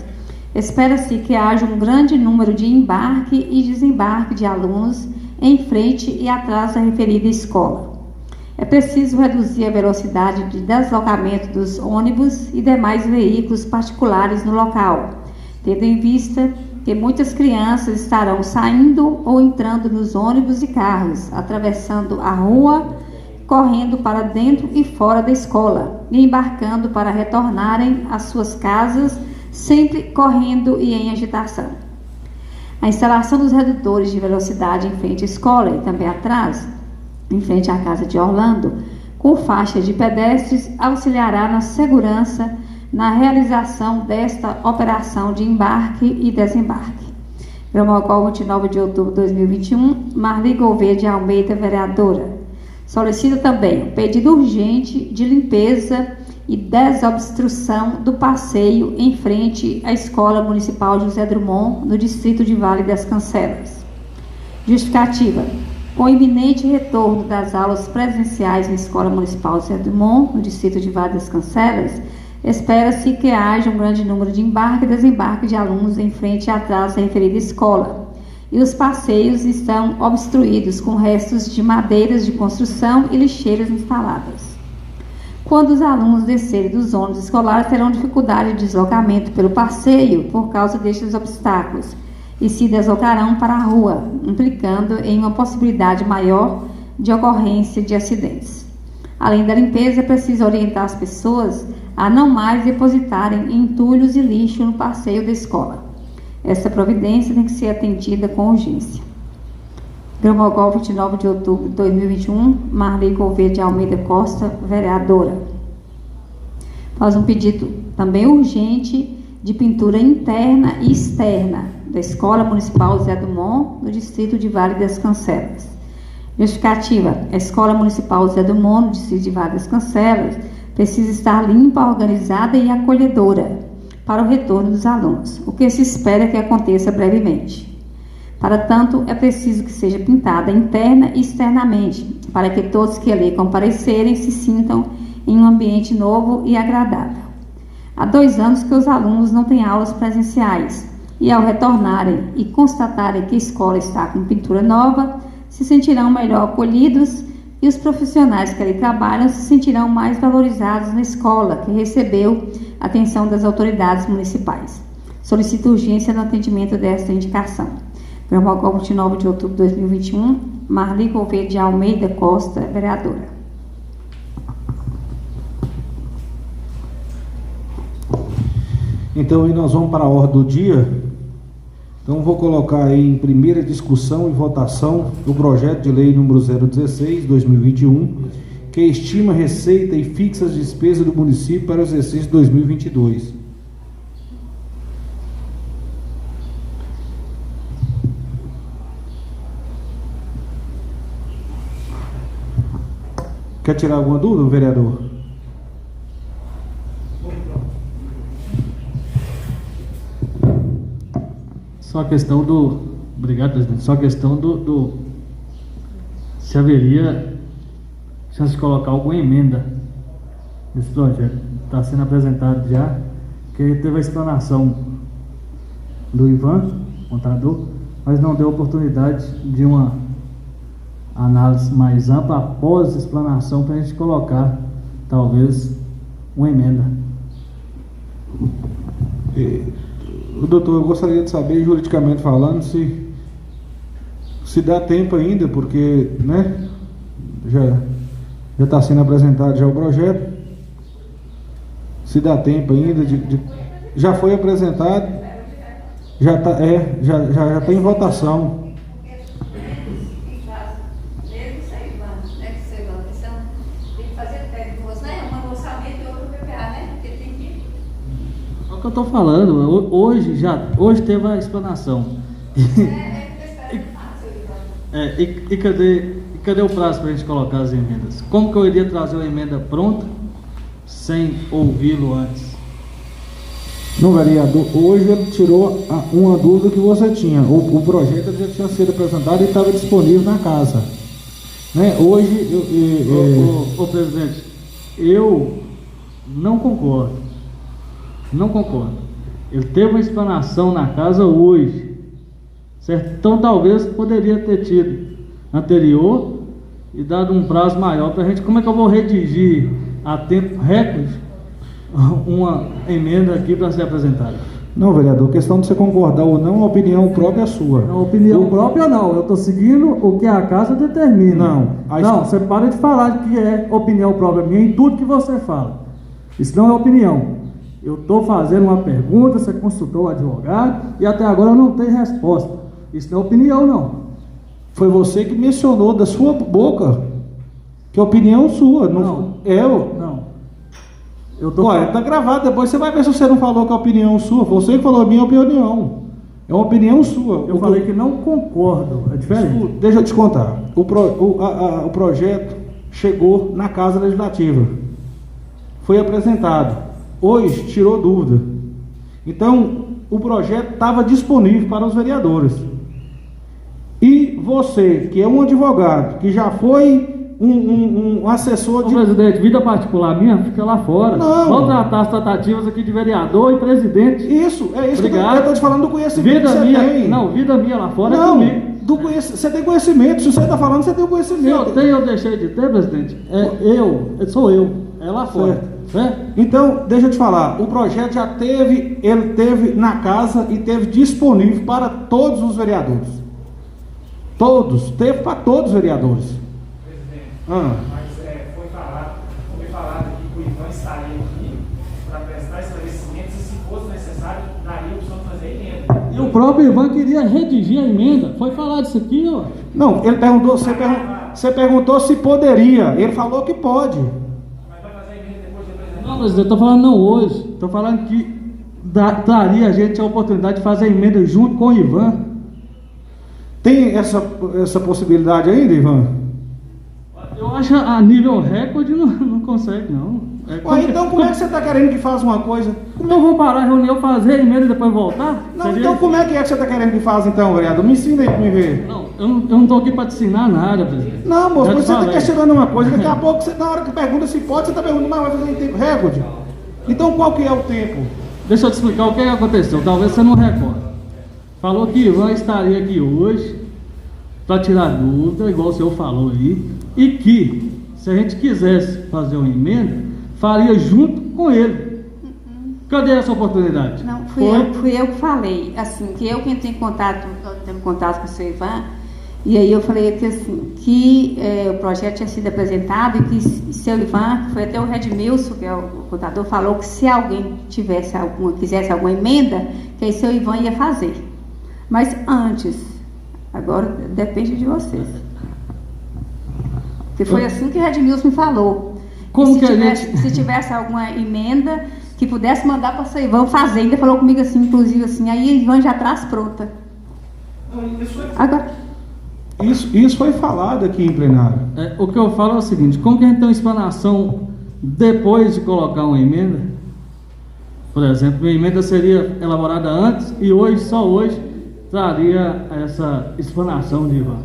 espera-se que haja um grande número de embarque e desembarque de alunos em frente e atrás da referida escola. É preciso reduzir a velocidade de deslocamento dos ônibus e demais veículos particulares no local, tendo em vista que muitas crianças estarão saindo ou entrando nos ônibus e carros, atravessando a rua, correndo para dentro e fora da escola e embarcando para retornarem às suas casas, sempre correndo e em agitação. A instalação dos redutores de velocidade em frente à escola e também atrás, em frente à casa de Orlando, com faixa de pedestres, auxiliará na segurança na realização desta operação de embarque e desembarque. Gramacal, 29 de outubro de 2021, Marli Gouveia de Almeida, vereadora. Solicita também um pedido urgente de limpeza e desobstrução do passeio em frente à Escola Municipal José Drummond, no distrito de Vale das Cancelas. Justificativa. Com o iminente retorno das aulas presenciais na Escola Municipal José Drummond, no distrito de Vale das Cancelas, espera-se que haja um grande número de embarque e desembarque de alunos em frente e atrás da referida escola, e os passeios estão obstruídos com restos de madeiras de construção e lixeiras instaladas. Quando os alunos descerem dos ônibus escolares, terão dificuldade de deslocamento pelo passeio por causa destes obstáculos e se deslocarão para a rua, implicando em uma possibilidade maior de ocorrência de acidentes. Além da limpeza, é preciso orientar as pessoas a não mais depositarem entulhos e lixo no passeio da escola. Essa providência tem que ser atendida com urgência. Gramacal, 29 de outubro de 2021, Marli Gouveia de Almeida Costa, vereadora. Faz um pedido também urgente de pintura interna e externa da Escola Municipal José Drummond, no distrito de Vale das Cancelas. Justificativa. A Escola Municipal José Drummond, no distrito de Vale das Cancelas, precisa estar limpa, organizada e acolhedora para o retorno dos alunos, o que se espera que aconteça brevemente. Para tanto, é preciso que seja pintada interna e externamente, para que todos que ali comparecerem se sintam em um ambiente novo e agradável. Há 2 anos que os alunos não têm aulas presenciais, e ao retornarem e constatarem que a escola está com pintura nova, se sentirão melhor acolhidos e os profissionais que ali trabalham se sentirão mais valorizados na escola, que recebeu a atenção das autoridades municipais. Solicito urgência no atendimento desta indicação. Gramacal, 29 de outubro de 2021, Marli Gouveia de Almeida Costa, vereadora. Então, aí nós vamos para a ordem do dia. Então, vou colocar aí em primeira discussão e votação o projeto de lei número 016/2021, que estima receita e fixa as despesas do município para o exercício 2022. Quer tirar alguma dúvida, vereador? Só a questão do... Obrigado, presidente. Só a questão do se haveria chance de colocar alguma emenda nesse projeto. Está sendo apresentado já, que teve a explanação do Ivan, contador, mas não deu oportunidade de uma análise mais ampla após a explanação para a gente colocar, talvez, uma emenda. Doutor, eu gostaria de saber, juridicamente falando, se dá tempo ainda, porque, né, já está sendo apresentado já o projeto, se dá tempo ainda, já foi apresentado, já está em votação. É o que eu estou falando, hoje teve a explanação. E cadê o prazo para a gente colocar as emendas? Como que eu iria trazer uma emenda pronta sem ouvi-lo antes? Não, vereador, hoje ele tirou uma dúvida que você tinha. O projeto já tinha sido apresentado e estava disponível na casa, né? Hoje Ô presidente, eu não concordo. Ele teve uma explanação na casa hoje, certo? Então talvez poderia ter tido anterior e dado um prazo maior para a gente. Como é que eu vou redigir a tempo recorde uma emenda aqui para ser apresentada? Não, vereador, questão de você concordar ou não, a opinião própria é sua. A opinião própria não, eu estou seguindo o que a casa determina. Não, você para de falar que é opinião própria minha em tudo que você fala. Isso não é opinião. Eu estou fazendo uma pergunta, você consultou o advogado e até agora eu não tenho resposta. Isso não é opinião, não. Foi você que mencionou da sua boca que é opinião sua. Não. Eu? Não. Olha, tá gravado, depois você vai ver se você não falou que é opinião sua. Você que falou a minha opinião. É uma opinião sua. Eu falei que não concordo, é diferente. Deixa eu te contar. O projeto chegou na Casa Legislativa. Foi apresentado. Hoje tirou dúvida. Então, o projeto estava disponível para os vereadores. E você, que é um advogado, que já foi um assessor de... Presidente, vida particular minha fica lá fora. Não. Vamos tratar as tratativas aqui de vereador e presidente. Isso, é isso. Obrigado. Eu estou te falando do conhecimento vida que você minha, tem. Não, vida minha lá fora Não, é comigo. você tem conhecimento. Se você está falando, você tem o conhecimento. Se eu tenho ou deixei de ter, presidente, sou eu. É lá fora. Certo? Então, deixa eu te falar, o projeto já ele teve na casa e teve disponível para todos os vereadores. Teve para todos os vereadores. Mas foi falado aqui que o Ivan estaria aqui para prestar esclarecimentos e, se fosse necessário, daria a opção de fazer a emenda. E o próprio Ivan queria redigir a emenda. Foi falado isso aqui, ó. Não, ele perguntou, você perguntou se poderia. Ele falou que pode. Mas vai fazer a emenda depois de apresentar? Não, presidente, estou falando não hoje. Estou falando que traria a gente a oportunidade de fazer a emenda junto com o Ivan. Tem essa possibilidade ainda, Ivan? Eu acho a nível recorde não consegue, não. Então como é que você está querendo que faça uma coisa? Então vamos parar a reunião, fazer a emenda e depois voltar? Não, então como é que você está querendo que faça então, vereador? Me ensina aí para me ver. Não, eu não estou aqui para te ensinar nada, presidente. Não, moço, você está questionando uma coisa. Daqui a pouco, na hora que pergunta se pode, você está perguntando, mas vai fazer em tempo recorde? Então qual que é o tempo? Deixa eu te explicar o que aconteceu, talvez você não recorde. Falou que Ivan estaria aqui hoje para tirar dúvida, igual o senhor falou aí, e que, se a gente quisesse fazer uma emenda, faria junto com ele. Cadê essa oportunidade? Não, fui eu que falei, assim, que eu que entrei em contato com o seu Ivan, e aí eu falei que, assim, que o projeto tinha sido apresentado e que seu Ivan, que foi até o Redmilson, que é o contador, qualou que se alguém quisesse alguma emenda, que aí seu Ivan ia fazer. Mas antes, agora depende de vocês. Porque foi assim que o Redmilson me falou. Como que se tivesse alguma emenda que pudesse mandar para o seu Ivan fazer, ainda falou comigo assim, inclusive assim, aí o Ivan já traz pronta. Agora... Isso foi falado aqui em plenário. O que eu falo é o seguinte, como que a gente tem uma explanação depois de colocar uma emenda? Por exemplo, a emenda seria elaborada antes e só hoje, traria essa explanação de Ivan.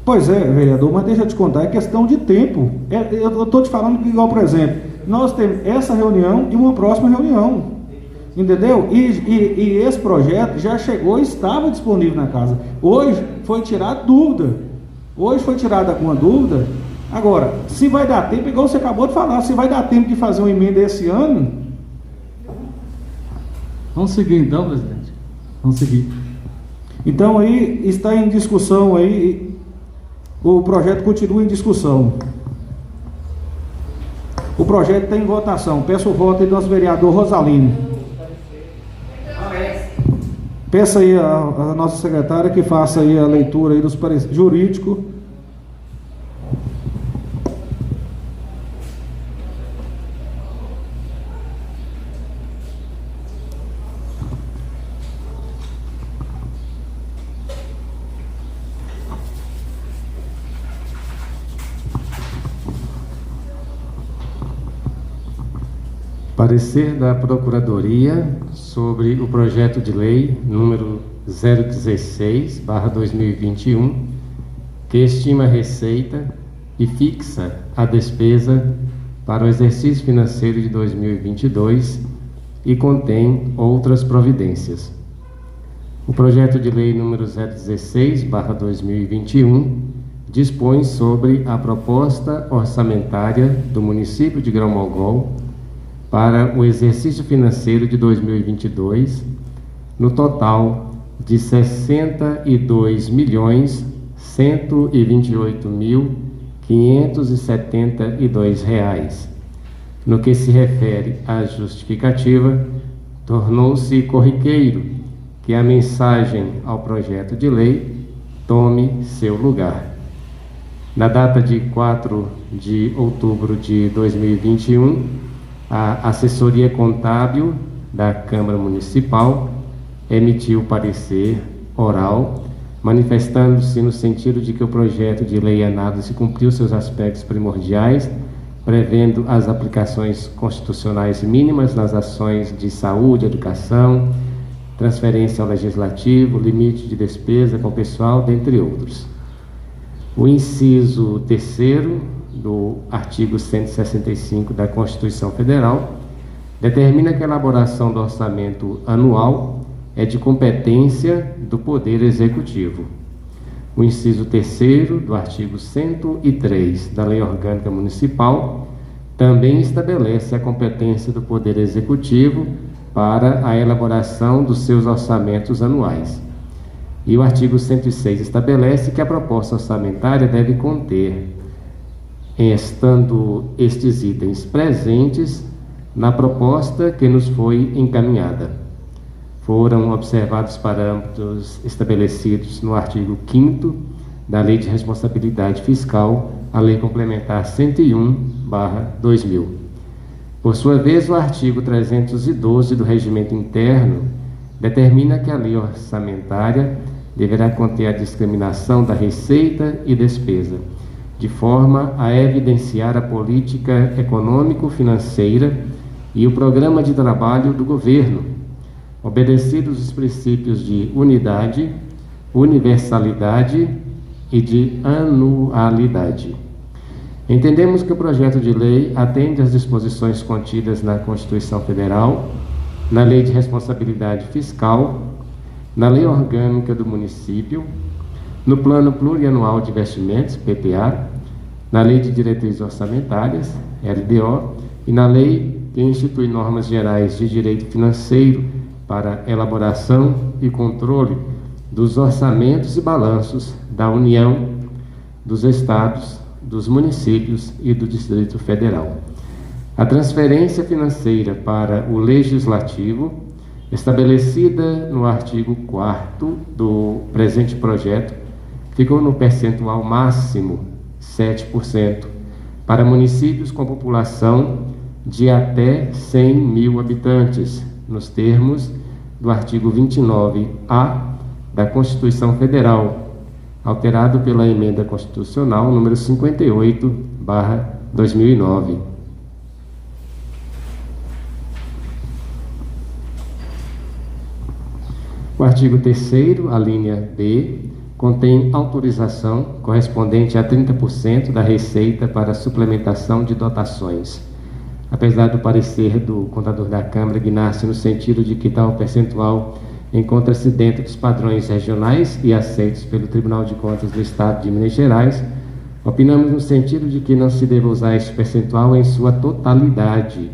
Pois é, vereador, mas deixa eu te contar, é questão de tempo. Eu estou te falando que, igual, por exemplo, nós temos essa reunião e uma próxima reunião, entendeu? E esse projeto já chegou e estava disponível na casa. Hoje foi tirada dúvida. Hoje foi tirada alguma dúvida. Agora, se vai dar tempo, igual você acabou de falar, se vai dar tempo de fazer uma emenda esse ano... Vamos seguir então, presidente. Vamos seguir. Então aí está em discussão aí, o projeto continua em discussão. O projeto está em votação. Peço o voto aí do nosso vereador Rosalino. Peça aí a nossa secretária que faça aí a leitura aí dos pareceres jurídicos. Parecer da Procuradoria sobre o projeto de lei número 016/2021, que estima a receita e fixa a despesa para o exercício financeiro de 2022 e contém outras providências. O projeto de lei número 016/2021 dispõe sobre a proposta orçamentária do município de Grão-Mogol para o exercício financeiro de 2022, no total de R$ 62.128.572. No que se refere à justificativa, tornou-se corriqueiro que a mensagem ao projeto de lei tome seu lugar. Na data de 4 de outubro de 2021, a assessoria contábil da Câmara Municipal emitiu parecer oral, manifestando-se no sentido de que o projeto de lei análise cumpriu seus aspectos primordiais, prevendo as aplicações constitucionais mínimas nas ações de saúde, educação, transferência ao legislativo, limite de despesa com pessoal, dentre outros. O inciso 3º do artigo 165 da Constituição Federal determina que a elaboração do orçamento anual é de competência do Poder Executivo. O inciso 3º do artigo 103 da Lei Orgânica Municipal também estabelece a competência do Poder Executivo para a elaboração dos seus orçamentos anuais. E o artigo 106 estabelece que a proposta orçamentária deve conter, estando estes itens presentes na proposta que nos foi encaminhada. Foram observados parâmetros estabelecidos no artigo 5º da Lei de Responsabilidade Fiscal, a Lei Complementar 101/2000. Por sua vez, o artigo 312 do Regimento Interno determina que a lei orçamentária deverá conter a discriminação da receita e despesa, de forma a evidenciar a política econômico-financeira e o programa de trabalho do governo, obedecidos os princípios de unidade, universalidade e de anualidade. Entendemos que o projeto de lei atende às disposições contidas na Constituição Federal, na Lei de Responsabilidade Fiscal, na Lei Orgânica do Município, no Plano Plurianual de Investimentos, PPA, na Lei de Diretrizes Orçamentárias, LDO, e na Lei que institui normas gerais de direito financeiro para elaboração e controle dos orçamentos e balanços da União, dos Estados, dos municípios e do Distrito Federal. A transferência financeira para o Legislativo, estabelecida no artigo 4º do presente projeto, ficou no percentual máximo 7% para municípios com população de até 100 mil habitantes, nos termos do artigo 29A da Constituição Federal, alterado pela Emenda Constitucional número 58/2009. O artigo 3º, a linha B, contém autorização correspondente a 30% da receita para suplementação de dotações. Apesar do parecer do contador da Câmara, Ignácio, no sentido de que tal percentual encontra-se dentro dos padrões regionais e aceitos pelo Tribunal de Contas do Estado de Minas Gerais, opinamos no sentido de que não se deve usar este percentual em sua totalidade,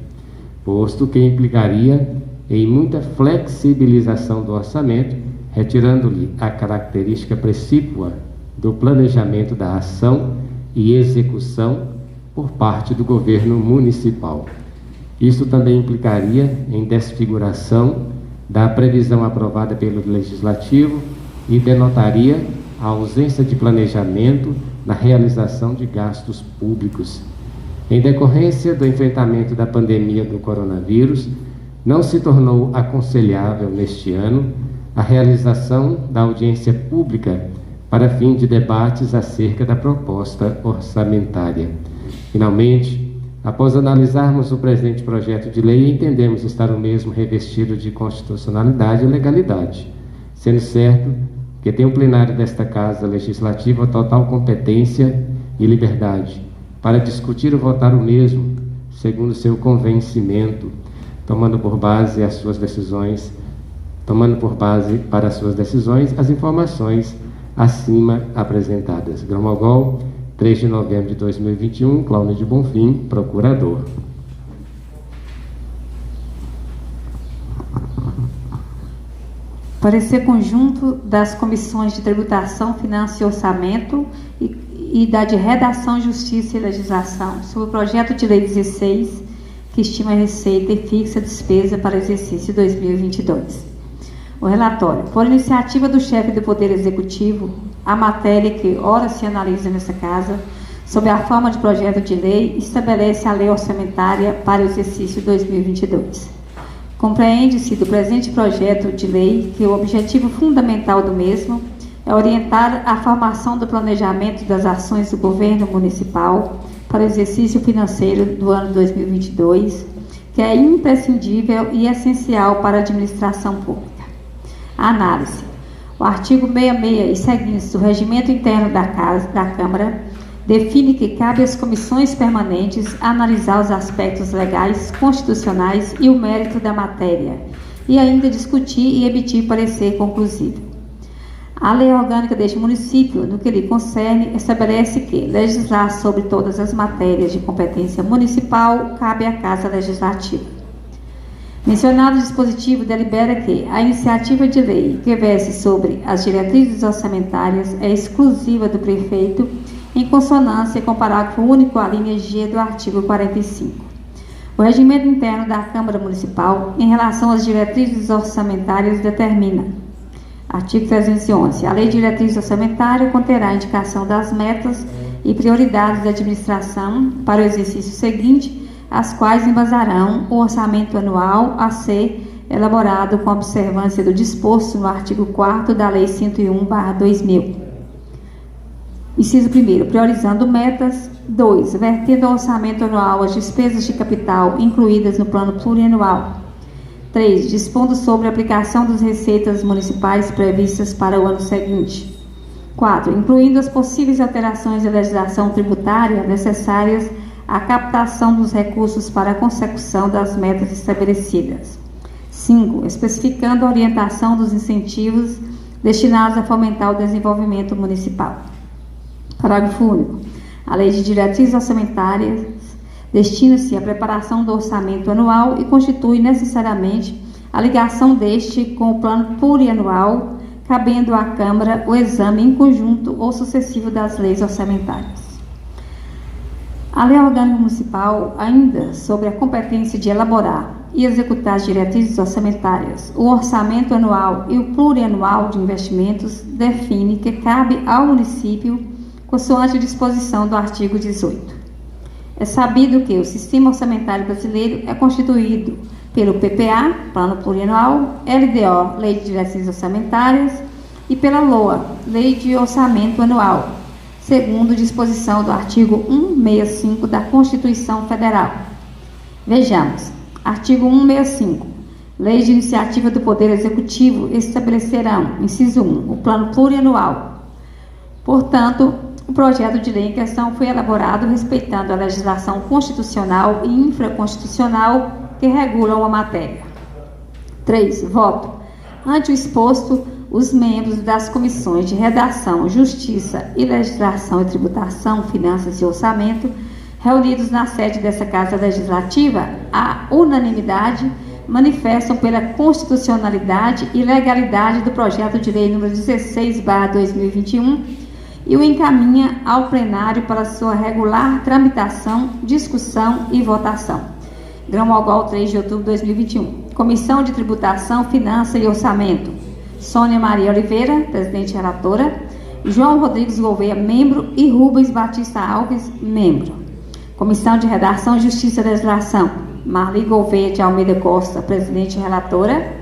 posto que implicaria em muita flexibilização do orçamento, retirando-lhe a característica precípua do planejamento da ação e execução por parte do governo municipal. Isso também implicaria em desfiguração da previsão aprovada pelo Legislativo e denotaria a ausência de planejamento na realização de gastos públicos. Em decorrência do enfrentamento da pandemia do coronavírus, não se tornou aconselhável neste ano a realização da audiência pública para fim de debates acerca da proposta orçamentária. Finalmente, após analisarmos o presente projeto de lei, entendemos estar o mesmo revestido de constitucionalidade e legalidade, sendo certo que tem o plenário desta Casa Legislativa total competência e liberdade para discutir ou votar o mesmo, segundo seu convencimento, tomando por base para suas decisões as informações acima apresentadas. Grão-Mogol, 3 de novembro de 2021, Cláudio de Bonfim, procurador. Parecer conjunto das comissões de tributação, finanças e orçamento e da de redação, justiça e legislação sobre o projeto de lei 16, que estima a receita e fixa a despesa para o exercício 2022. O relatório, por iniciativa do chefe do Poder Executivo, a matéria que ora se analisa nessa casa, sob a forma de projeto de lei, estabelece a lei orçamentária para o exercício 2022. Compreende-se do presente projeto de lei que o objetivo fundamental do mesmo é orientar a formação do planejamento das ações do governo municipal para o exercício financeiro do ano 2022, que é imprescindível e essencial para a administração pública. A análise. O artigo 66 e seguintes do Regimento Interno da Câmara define que cabe às comissões permanentes analisar os aspectos legais, constitucionais e o mérito da matéria, e ainda discutir e emitir parecer conclusivo. A lei orgânica deste município, no que lhe concerne, estabelece que legislar sobre todas as matérias de competência municipal cabe à Casa Legislativa. Mencionado dispositivo delibera que a iniciativa de lei que verse sobre as diretrizes orçamentárias é exclusiva do prefeito, em consonância com o parágrafo único, a linha G do artigo 45. O regimento interno da Câmara Municipal, em relação às diretrizes orçamentárias, determina: artigo 311. A Lei de Diretriz Orçamentária conterá a indicação das metas e prioridades da administração para o exercício seguinte, as quais embasarão o orçamento anual a ser elaborado com observância do disposto no artigo 4º da Lei 101/2000. Inciso 1º, priorizando metas. 2, vertendo ao orçamento anual as despesas de capital incluídas no plano plurianual. 3, dispondo sobre a aplicação das receitas municipais previstas para o ano seguinte. 4, incluindo as possíveis alterações da legislação tributária necessárias à captação dos recursos para a consecução das metas estabelecidas. 5, especificando a orientação dos incentivos destinados a fomentar o desenvolvimento municipal. Parágrafo único. A Lei de Diretrizes Orçamentárias destina-se à preparação do orçamento anual e constitui necessariamente a ligação deste com o plano plurianual, cabendo à Câmara o exame em conjunto ou sucessivo das leis orçamentárias. A Lei Orgânica Municipal, ainda sobre a competência de elaborar e executar as diretrizes orçamentárias, o orçamento anual e o plurianual de investimentos, define que cabe ao município consoante a disposição do artigo 18. É sabido que o Sistema Orçamentário Brasileiro é constituído pelo PPA, Plano Plurianual, LDO, Lei de Diretrizes Orçamentárias, e pela LOA, Lei de Orçamento Anual, segundo disposição do artigo 165 da Constituição Federal. Vejamos, artigo 165. Leis de iniciativa do Poder Executivo estabelecerão, inciso 1, o Plano Plurianual. Portanto, o projeto de lei em questão foi elaborado respeitando a legislação constitucional e infraconstitucional que regulam a matéria. 3. Voto. Ante o exposto, os membros das comissões de redação, justiça e legislação e tributação, finanças e orçamento, reunidos na sede dessa Casa Legislativa, à unanimidade, manifestam pela constitucionalidade e legalidade do projeto de lei número 16/2021 e o encaminha ao plenário para sua regular tramitação, discussão e votação. Grão-Mogol, 3 de outubro de 2021. Comissão de Tributação, Finança e Orçamento. Sônia Maria Oliveira, presidente relatora. João Rodrigues Gouveia, membro. E Rubens Batista Alves, membro. Comissão de Redação, Justiça e Legislação. Marli Gouveia de Almeida Costa, presidente relatora.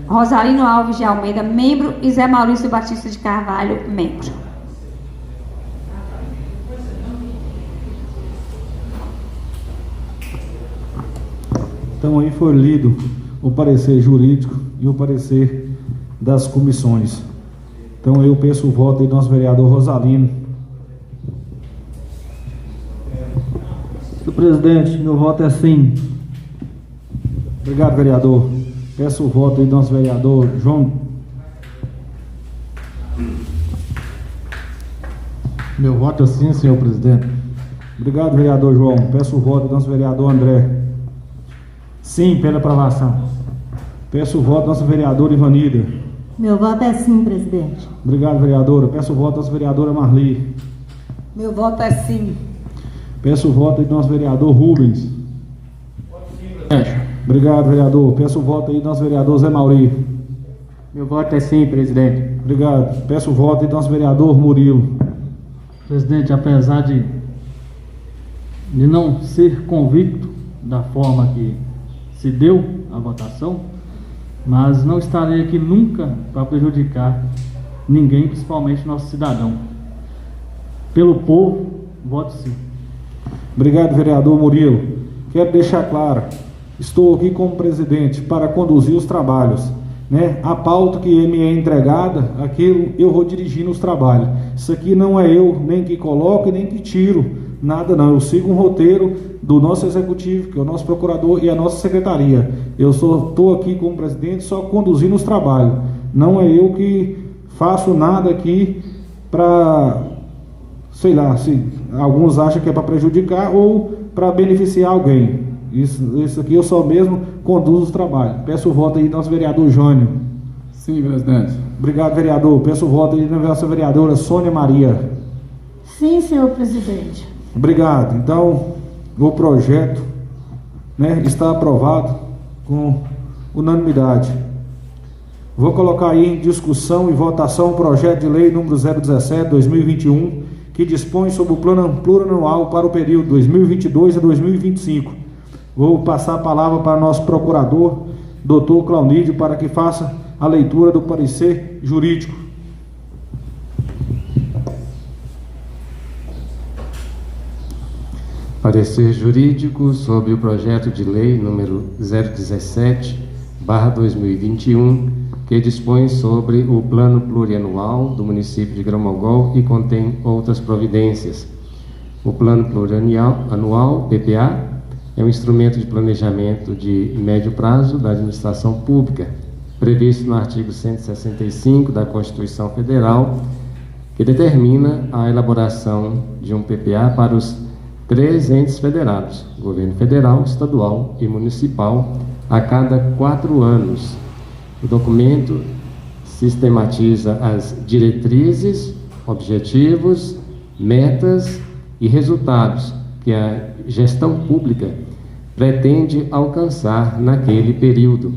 Rosalino Alves de Almeida, membro. E Zé Maurício Batista de Carvalho, membro. Então aí foi lido o parecer jurídico e o parecer das comissões. Então eu peço o voto do nosso vereador Rosalino. Senhor presidente, meu voto é sim. Obrigado, vereador. Peço o voto do nosso vereador João. Meu voto é sim, senhor presidente. Obrigado, vereador João. Peço o voto do nosso vereador André. Sim, pela aprovação. Peço o voto da nossa vereadora Ivanida. Meu voto é sim, presidente. Obrigado, vereadora. Peço o voto da nossa vereadora Marli. Meu voto é sim. Peço o voto aí do nosso vereador Rubens. Obrigado, vereador. Peço o voto aí do nosso vereador Zé Mauri. Meu voto é sim, presidente. Obrigado. Peço o voto aí do nosso vereador Murilo. Presidente, apesar de não ser convicto da forma que se deu a votação, mas não estarei aqui nunca para prejudicar ninguém, principalmente nosso cidadão. Pelo povo, voto sim. Obrigado, vereador Murilo. Quero deixar claro, estou aqui como presidente para conduzir os trabalhos, né? A pauta que me é entregada, aquilo eu vou dirigindo os trabalhos. Isso aqui não é eu nem que coloco nem que tiro, nada não. Eu sigo um roteiro do nosso executivo, que é o nosso procurador e a nossa secretaria. Eu estou aqui como presidente só conduzindo os trabalhos. Não é eu que faço nada aqui para, sei lá, se alguns acham que é para prejudicar ou para beneficiar alguém. Isso aqui eu só mesmo conduzo os trabalhos. Peço o voto aí do nosso vereador Jânio. Sim, presidente. Obrigado, vereador. Peço o voto aí da nossa vereadora Sônia Maria. Sim, senhor presidente. Obrigado. Então, o projeto, né, está aprovado com unanimidade. Vou colocar aí em discussão e votação o projeto de lei número 017/2021, que dispõe sobre o plano plurianual para o período 2022 a 2025. Vou passar a palavra para o nosso procurador, doutor Claunídio, para que faça a leitura do parecer jurídico. Parecer jurídico sobre o projeto de lei número 017/2021, que dispõe sobre o plano plurianual do município de Grão-Mogol e contém outras providências. O plano plurianual, PPA, é um instrumento de planejamento de médio prazo da administração pública, previsto no artigo 165 da Constituição Federal, que determina a elaboração de um PPA para os 3 entes federados, governo federal, estadual e municipal, a cada 4 anos. O documento sistematiza as diretrizes, objetivos, metas e resultados que a gestão pública pretende alcançar naquele período.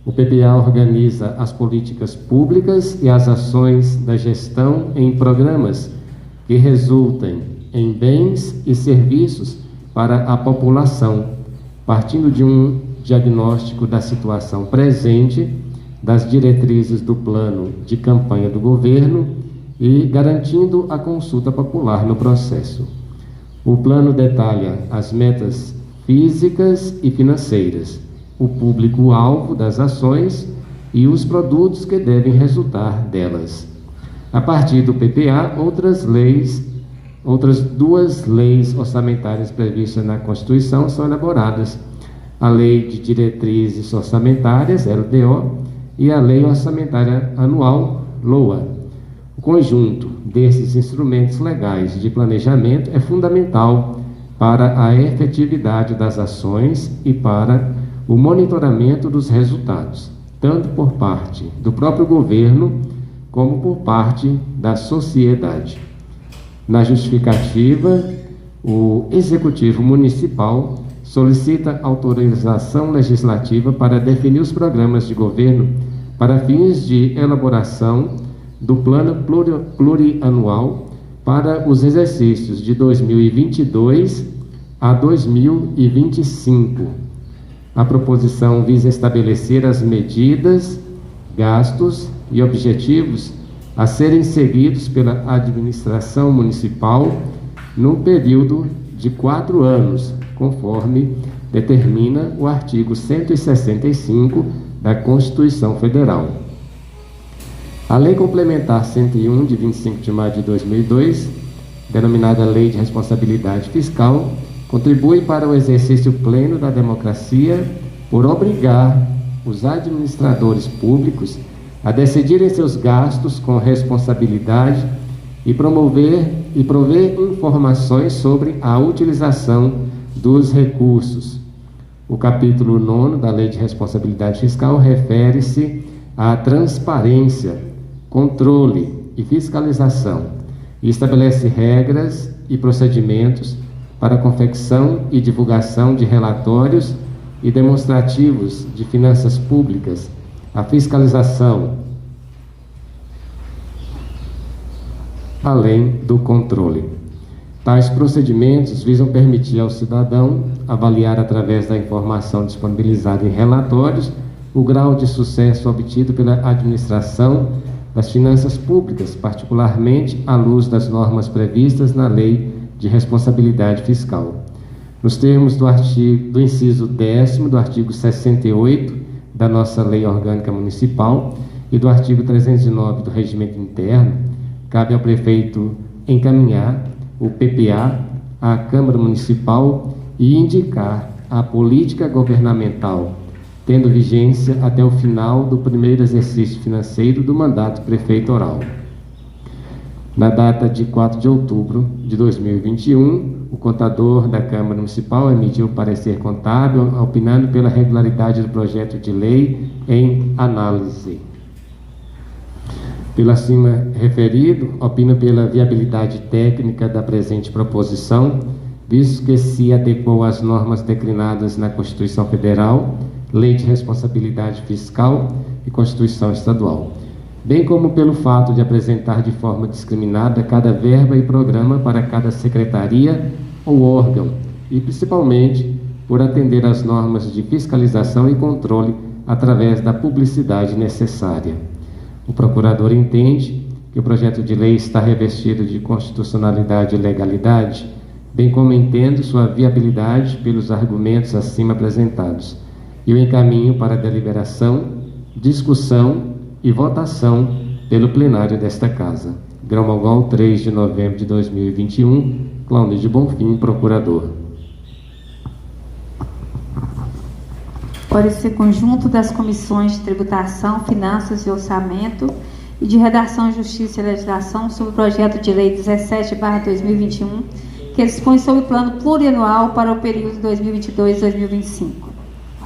O PPA organiza as políticas públicas e as ações da gestão em programas que resultem em bens e serviços para a população, partindo de um diagnóstico da situação presente, das diretrizes do plano de campanha do governo e garantindo a consulta popular no processo. O plano detalha as metas físicas e financeiras, o público-alvo das ações e os produtos que devem resultar delas. A partir do PPA, outras 2 leis orçamentárias previstas na Constituição são elaboradas: a Lei de Diretrizes Orçamentárias, LDO, e a Lei Orçamentária Anual, LOA. O conjunto desses instrumentos legais de planejamento é fundamental para a efetividade das ações e para o monitoramento dos resultados, tanto por parte do próprio governo como por parte da sociedade. Na justificativa, o Executivo Municipal solicita autorização legislativa para definir os programas de governo para fins de elaboração do plano plurianual para os exercícios de 2022 a 2025. A proposição visa estabelecer as medidas, gastos e objetivos a serem seguidos pela administração municipal no período de 4 anos, conforme determina o artigo 165 da Constituição Federal. A Lei Complementar 101, de 25 de maio de 2002, denominada Lei de Responsabilidade Fiscal, contribui para o exercício pleno da democracia por obrigar os administradores públicos a decidirem seus gastos com responsabilidade e prover informações sobre a utilização dos recursos. O capítulo 9 da Lei de Responsabilidade Fiscal refere-se à transparência, controle e fiscalização e estabelece regras e procedimentos para a confecção e divulgação de relatórios e demonstrativos de finanças públicas, a fiscalização, além do controle. Tais procedimentos visam permitir ao cidadão avaliar, através da informação disponibilizada em relatórios, o grau de sucesso obtido pela administração das finanças públicas, particularmente à luz das normas previstas na Lei de Responsabilidade Fiscal. Nos termos do inciso 10º do artigo 68 da nossa Lei Orgânica Municipal e do artigo 309 do Regimento Interno, cabe ao prefeito encaminhar o PPA à Câmara Municipal e indicar a política governamental, tendo vigência até o final do primeiro exercício financeiro do mandato prefeitoral. Na data de 4 de outubro de 2021, o contador da Câmara Municipal emitiu o parecer contábil, opinando pela regularidade do projeto de lei em análise. Pelo acima referido, opina pela viabilidade técnica da presente proposição, visto que se adequou às normas declinadas na Constituição Federal, Lei de Responsabilidade Fiscal e Constituição Estadual, bem como pelo fato de apresentar de forma discriminada cada verba e programa para cada secretaria ou órgão, e principalmente por atender às normas de fiscalização e controle através da publicidade necessária. O procurador entende que o projeto de lei está revestido de constitucionalidade e legalidade, bem como entende sua viabilidade pelos argumentos acima apresentados, e o encaminho para deliberação, discussão e votação pelo plenário desta Casa. Grão-Mogol, 3 de novembro de 2021, Cláudio de Bonfim, procurador. Parecer conjunto das comissões de tributação, finanças e orçamento e de redação, justiça e legislação sobre o projeto de lei 17/2021, que dispõe sobre o plano plurianual para o período 2022-2025.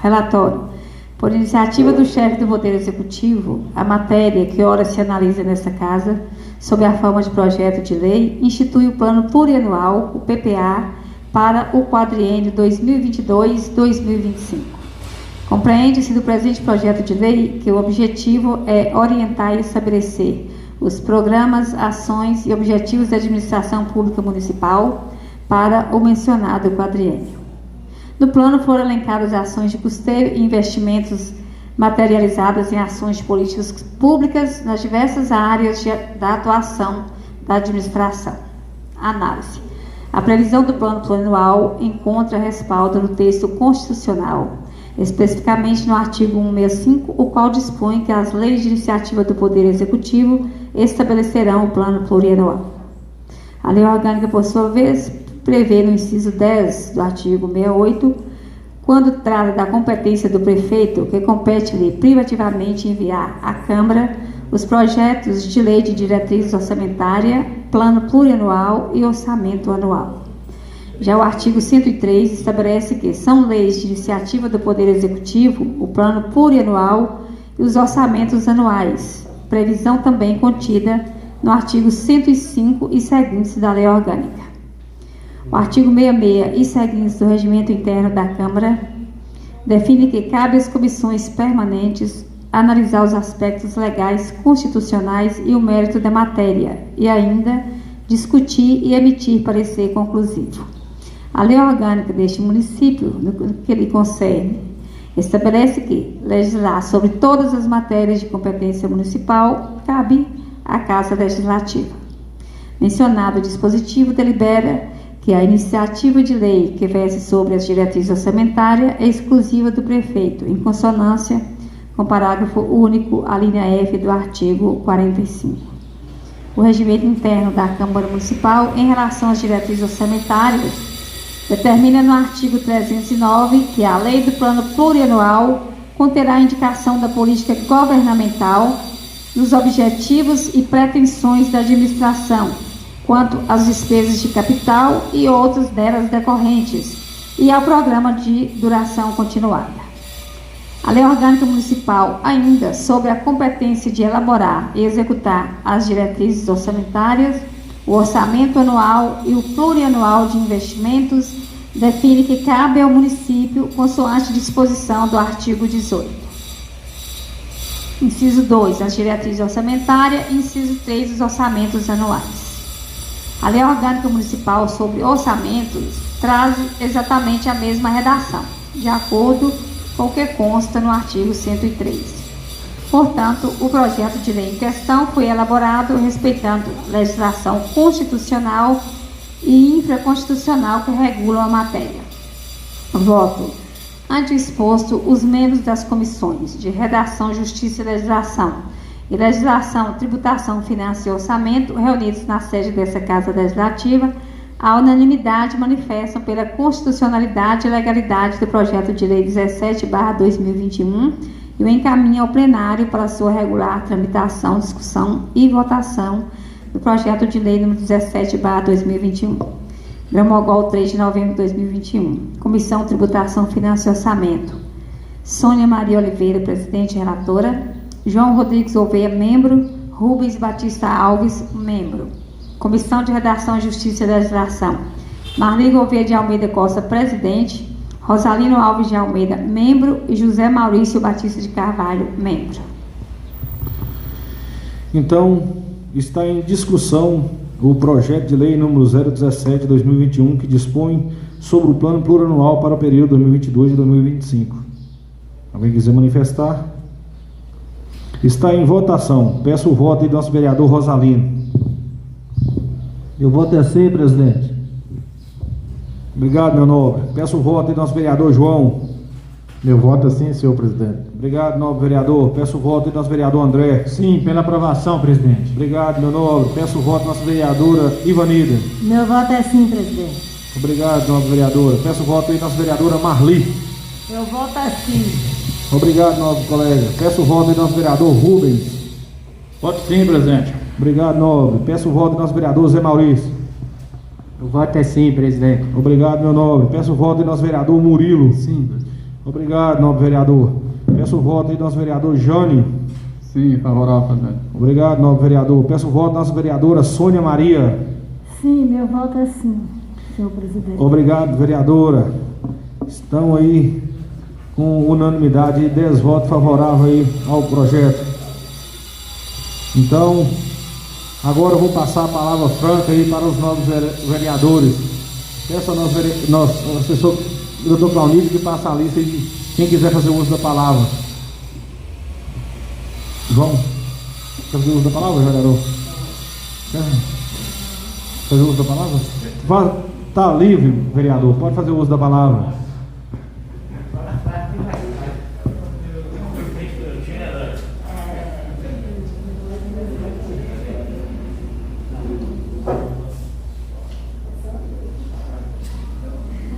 Relatório. Por iniciativa do chefe do Poder Executivo, a matéria que ora se analisa nesta Casa, sob a forma de projeto de lei, institui o plano plurianual, o PPA, para o quadriênio 2022-2025. Compreende-se do presente projeto de lei que o objetivo é orientar e estabelecer os programas, ações e objetivos da administração pública municipal para o mencionado quadriênio. No plano foram elencadas ações de custeio e investimentos materializadas em ações de políticas públicas nas diversas áreas da atuação da administração. Análise. A previsão do plano plurianual encontra respaldo no texto constitucional, especificamente no artigo 165, o qual dispõe que as leis de iniciativa do Poder Executivo estabelecerão o plano plurianual. A lei orgânica, por sua vez, prevê no inciso 10 do artigo 68, quando trata da competência do prefeito, que compete-lhe privativamente enviar à Câmara os projetos de lei de diretriz orçamentária, plano plurianual e orçamento anual. Já o artigo 103 estabelece que são leis de iniciativa do Poder Executivo o plano plurianual e os orçamentos anuais, previsão também contida no artigo 105 e seguintes da Lei Orgânica. O artigo 66 e seguintes do Regimento Interno da Câmara define que cabe às comissões permanentes analisar os aspectos legais, constitucionais e o mérito da matéria, e ainda discutir e emitir parecer conclusivo. A lei orgânica deste município, no que lhe concerne, estabelece que legislar sobre todas as matérias de competência municipal cabe à Casa Legislativa. Mencionado dispositivo delibera que a iniciativa de lei que verse sobre as diretrizes orçamentárias é exclusiva do prefeito, em consonância com o parágrafo único, a linha F do artigo 45. O regimento interno da Câmara Municipal, em relação às diretrizes orçamentárias, determina no artigo 309 que a lei do plano plurianual conterá a indicação da política governamental, dos objetivos e pretensões da administração, quanto às despesas de capital e outras delas decorrentes, e ao programa de duração continuada. A Lei Orgânica Municipal, ainda sobre a competência de elaborar e executar as diretrizes orçamentárias, o orçamento anual e o plurianual de investimentos, define que cabe ao município consoante disposição do artigo 18. Inciso 2, as diretrizes orçamentárias. Inciso 3, os orçamentos anuais. A Lei Orgânica Municipal sobre orçamentos traz exatamente a mesma redação, de acordo com o que consta no artigo 103. Portanto, o projeto de lei em questão foi elaborado respeitando legislação constitucional e infraconstitucional que regulam a matéria. Voto. Ante o exposto, os membros das comissões de Redação, Justiça e Legislação e Legislação, Tributação, Finanças e Orçamento, reunidos na sede dessa Casa Legislativa, à unanimidade manifestam pela constitucionalidade e legalidade do projeto de lei 17/2021 e o encaminham ao plenário para sua regular tramitação, discussão e votação do projeto de lei número 17/2021. Gramogol, 3 de novembro de 2021. Comissão Tributação, Finanças e Orçamento. Sônia Maria Oliveira, presidente e relatora. João Rodrigues Gouveia, membro. Rubens Batista Alves, membro. Comissão de Redação, Justiça e Legislação. Marli Gouveia de Almeida Costa, presidente. Rosalino Alves de Almeida, membro. E José Maurício Batista de Carvalho, membro. Então, está em discussão o projeto de lei número 017/2021, que dispõe sobre o plano plurianual para o período 2022 e 2025. Alguém quiser manifestar? Está em votação. Peço o voto do nosso vereador Rosalino. Eu voto é sim, presidente. Obrigado, meu nobre. Peço o voto do nosso vereador João. Meu voto é sim, senhor presidente. Obrigado, nobre vereador. Peço o voto do nosso vereador André. Sim, pela aprovação, presidente. Obrigado, meu nobre. Peço o voto da nossa vereadora Ivanida. Meu voto é sim, presidente. Obrigado, nobre vereadora. Peço o voto da nossa vereadora Marli. Meu voto é sim. Obrigado, nobre colega. Peço o voto do nosso vereador Rubens. Voto sim, presidente. Obrigado, nobre. Peço o voto do nosso vereador Zé Maurício. O voto é sim, presidente. Obrigado, meu nobre. Peço o voto do nosso vereador Murilo. Sim, presidente. Obrigado, nobre vereador. Peço o voto do nosso vereador Jânio. Sim, favorável, presidente. Obrigado, nobre vereador. Peço o voto da nossa vereadora Sônia Maria. Sim, meu voto é sim, senhor presidente. Obrigado, vereadora. Estão aí com unanimidade, 10 votos favoráveis aí ao projeto. Então, agora eu vou passar a palavra franca aí para os novos vereadores. Peço ao nosso assessor, doutor Claunício, que passa a lista de quem quiser fazer uso da palavra. João, quer fazer uso da palavra, vereador? Quer fazer uso da palavra? Está livre, vereador, pode fazer uso da palavra.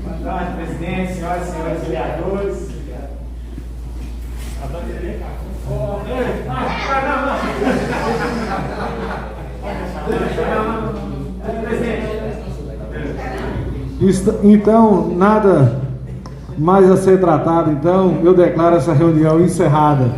Boa tarde, presidente, senhoras e senhores vereadores. Então, nada mais a ser tratado. Então, eu declaro essa reunião encerrada.